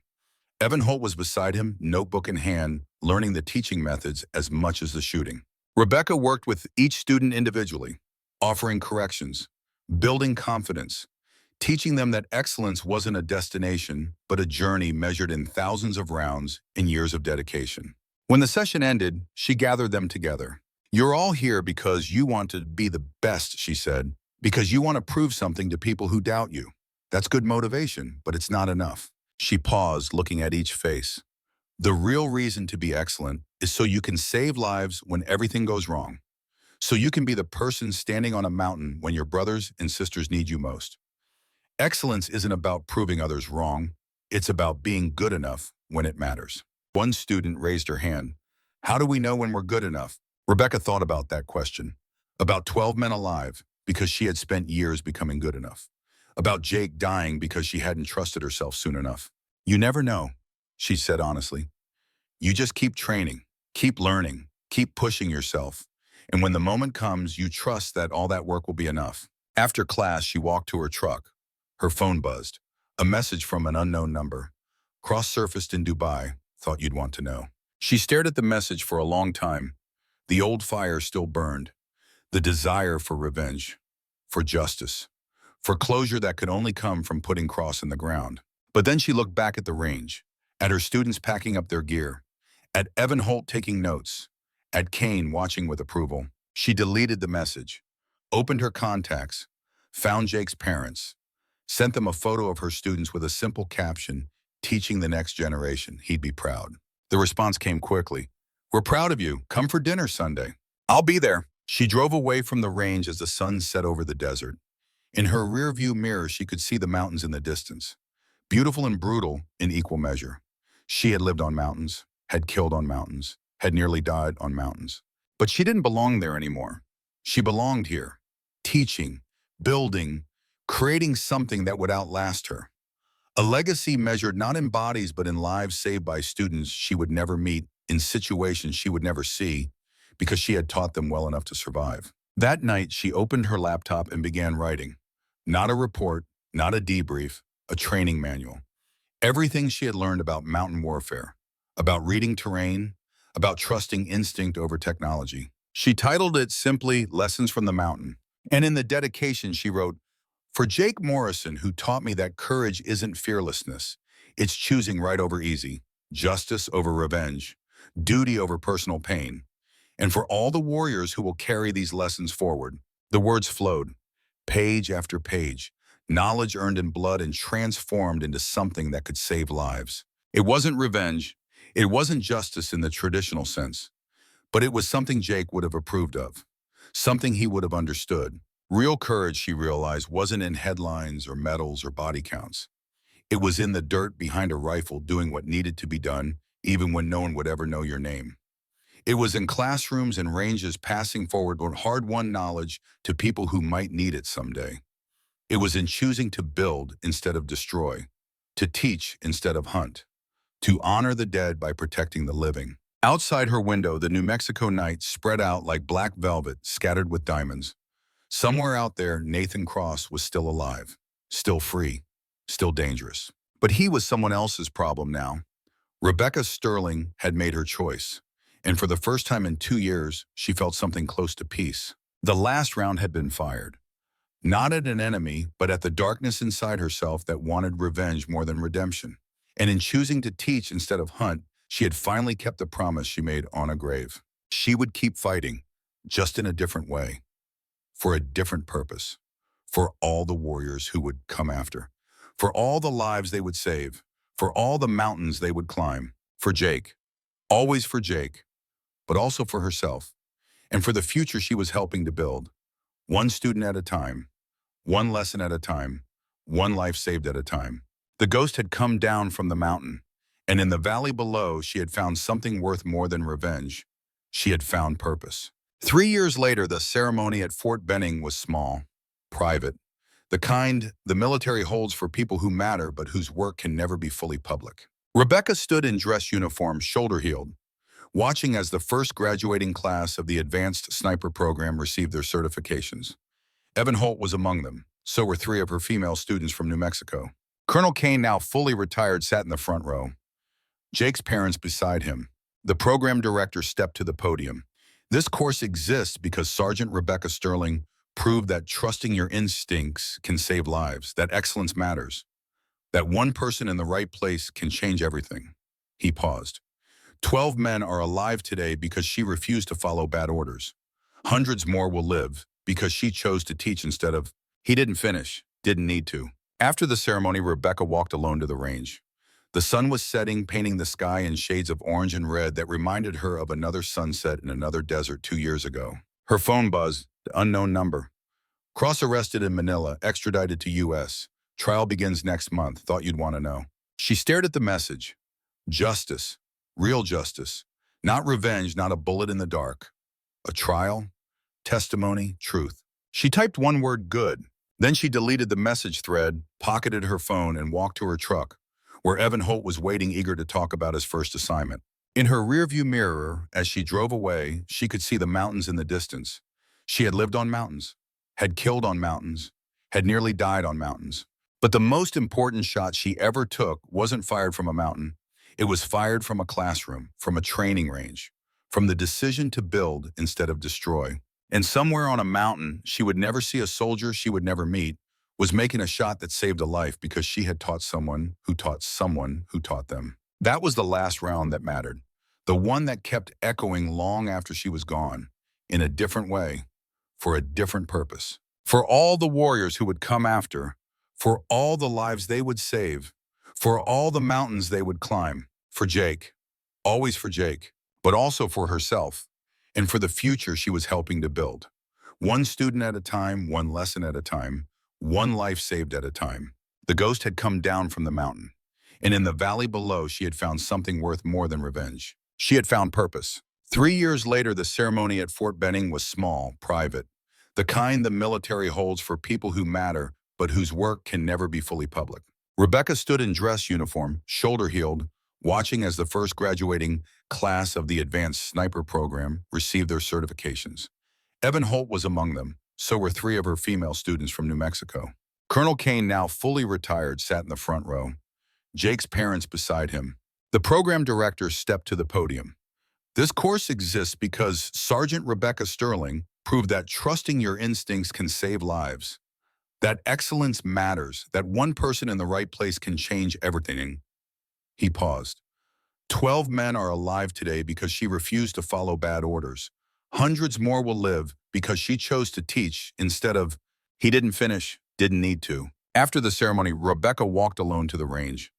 Evan Holt was beside him, notebook in hand, learning the teaching methods as much as the shooting. Rebecca worked with each student individually, offering corrections, building confidence, teaching them that excellence wasn't a destination, but a journey measured in thousands of rounds and years of dedication. When the session ended, she gathered them together. "You're all here because you want to be the best," she said, "because you want to prove something to people who doubt you. That's good motivation, but it's not enough." She paused, looking at each face. "The real reason to be excellent is so you can save lives when everything goes wrong. So you can be the person standing on a mountain when your brothers and sisters need you most. Excellence isn't about proving others wrong. It's about being good enough when it matters." One student raised her hand. "How do we know when we're good enough?" Rebecca thought about that question. About 12 men alive because she had spent years becoming good enough. About Jake dying because she hadn't trusted herself soon enough. "You never know," she said honestly. "You just keep training, keep learning, keep pushing yourself. And when the moment comes, you trust that all that work will be enough." After class, she walked to her truck. Her phone buzzed. A message from an unknown number. "Cross-surfaced in Dubai. Thought you'd want to know." She stared at the message for a long time. The old fire still burned. The desire for revenge, for justice, for closure that could only come from putting Cross in the ground. But then she looked back at the range, at her students packing up their gear, at Evan Holt taking notes, at Kane watching with approval. She deleted the message, opened her contacts, found Jake's parents, sent them a photo of her students with a simple caption, "Teaching the next generation. He'd be proud." The response came quickly. "We're proud of you. Come for dinner Sunday." "I'll be there." She drove away from the range as the sun set over the desert. In her rearview mirror, she could see the mountains in the distance, beautiful and brutal in equal measure. She had lived on mountains, had killed on mountains, had nearly died on mountains. But she didn't belong there anymore. She belonged here, teaching, building, creating something that would outlast her. A legacy measured not in bodies but in lives saved by students she would never meet, in situations she would never see, because she had taught them well enough to survive. That night, she opened her laptop and began writing. Not a report, not a debrief, a training manual. Everything she had learned about mountain warfare, about reading terrain, about trusting instinct over technology. She titled it simply Lessons from the Mountain. And in the dedication, she wrote, "For Jake Morrison, who taught me that courage isn't fearlessness, it's choosing right over easy, justice over revenge, duty over personal pain. And for all the warriors who will carry these lessons forward." The words flowed, page after page, knowledge earned in blood and transformed into something that could save lives. It wasn't revenge, it wasn't justice in the traditional sense, but it was something Jake would have approved of, something he would have understood. Real courage, she realized, wasn't in headlines or medals or body counts. It was in the dirt behind a rifle doing what needed to be done, even when no one would ever know your name. It was in classrooms and ranges passing forward hard-won knowledge to people who might need it someday. It was in choosing to build instead of destroy, to teach instead of hunt, to honor the dead by protecting the living. Outside her window, the New Mexico night spread out like black velvet scattered with diamonds. Somewhere out there, Nathan Cross was still alive, still free, still dangerous. But he was someone else's problem now. Rebecca Sterling had made her choice, and for the first time in 2 years, she felt something close to peace. The last round had been fired. Not at an enemy, but at the darkness inside herself that wanted revenge more than redemption. And in choosing to teach instead of hunt, she had finally kept the promise she made on a grave. She would keep fighting, just in a different way, for a different purpose, for all the warriors who would come after, for all the lives they would save, for all the mountains they would climb, for Jake, always for Jake, but also for herself, and for the future she was helping to build, one student at a time, one lesson at a time, one life saved at a time. The ghost had come down from the mountain, and in the valley below, she had found something worth more than revenge. She had found purpose. 3 years later, the ceremony at Fort Benning was small, private, the kind the military holds for people who matter but whose work can never be fully public. Rebecca stood in dress uniform, shoulder-heeled, watching as the first graduating class of the Advanced Sniper program received their certifications. Evan Holt was among them. So were 3 of her female students from New Mexico. Colonel Kane, now fully retired, sat in the front row, Jake's parents beside him. The program director stepped to the podium. This course exists because Sergeant Rebecca Sterling proved that trusting your instincts can save lives, that excellence matters, that one person in the right place can change everything. He paused. 12 men are alive today because she refused to follow bad orders. Hundreds more will live because she chose to teach instead of... He didn't finish, didn't need to. After the ceremony, Rebecca walked alone to the range. The sun was setting, painting the sky in shades of orange and red that reminded her of another sunset in another desert 2 years ago. Her phone buzzed, the unknown number. Cross arrested in Manila, extradited to U.S. Trial begins next month, thought you'd want to know. She stared at the message. Justice, real justice, not revenge, not a bullet in the dark. A trial, testimony, truth. She typed one word, good. Then she deleted the message thread, pocketed her phone, and walked to her truck, where Evan Holt was waiting, eager to talk about his first assignment. In her rearview mirror, as she drove away, she could see the mountains in the distance. She had lived on mountains, had killed on mountains, had nearly died on mountains. But the most important shot she ever took wasn't fired from a mountain. It was fired from a classroom, from a training range, from the decision to build instead of destroy. And somewhere on a mountain she would never see, a soldier she would never meet was making a shot that saved a life because she had taught someone who taught someone who taught them. That was the last round that mattered, the one that kept echoing long after she was gone, in a different way, for a different purpose. For all the warriors who would come after, for all the lives they would save, for all the mountains they would climb, for Jake, always for Jake, but also for herself, and for the future she was helping to build. One student at a time, one lesson at a time, one life saved at a time. The ghost had come down from the mountain, And in the valley below, she had found something worth more than revenge. She had found purpose. 3 years later, the ceremony at Fort Benning was small, private, the kind the military holds for people who matter, but whose work can never be fully public. Rebecca stood in dress uniform, shoulder-heeled, watching as the first graduating class of the Advanced Sniper program received their certifications. Evan Holt was among them. So were 3 of her female students from New Mexico. Colonel Kane, now fully retired, sat in the front row, Jake's parents beside him. The program director stepped to the podium. This course exists because Sergeant Rebecca Sterling proved that trusting your instincts can save lives, that excellence matters, that one person in the right place can change everything. He paused. 12 men are alive today because she refused to follow bad orders. Hundreds more will live because she chose to teach instead of. He didn't finish, didn't need to. After the ceremony, Rebecca walked alone to the range.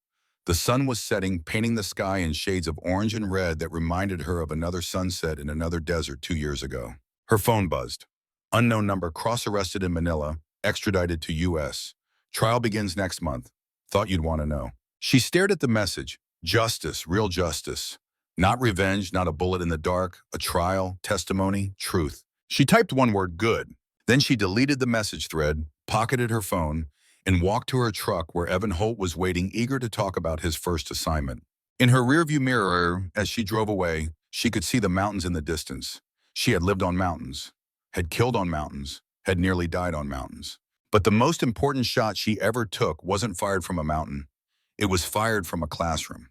The sun was setting, painting the sky in shades of orange and red that reminded her of another sunset in another desert 2 years ago. Her phone buzzed. Unknown number, cross-arrested in Manila, extradited to U.S. Trial begins next month. Thought you'd want to know. She stared at the message. Justice, real justice. Not revenge, not a bullet in the dark, a trial, testimony, truth. She typed one word, good. Then she deleted the message thread, pocketed her phone, and walked to her truck where Evan Holt was waiting, eager to talk about his first assignment. In her rearview mirror, as she drove away, she could see the mountains in the distance. She had lived on mountains, had killed on mountains, had nearly died on mountains. But the most important shot she ever took wasn't fired from a mountain. It was fired from a classroom,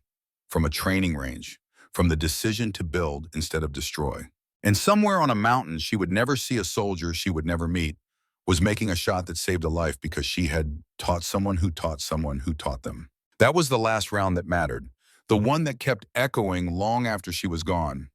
from a training range, from the decision to build instead of destroy. And somewhere on a mountain she would never see, a soldier she would never meet was making a shot that saved a life because she had taught someone who taught someone who taught them. That was the last round that mattered, the one that kept echoing long after she was gone.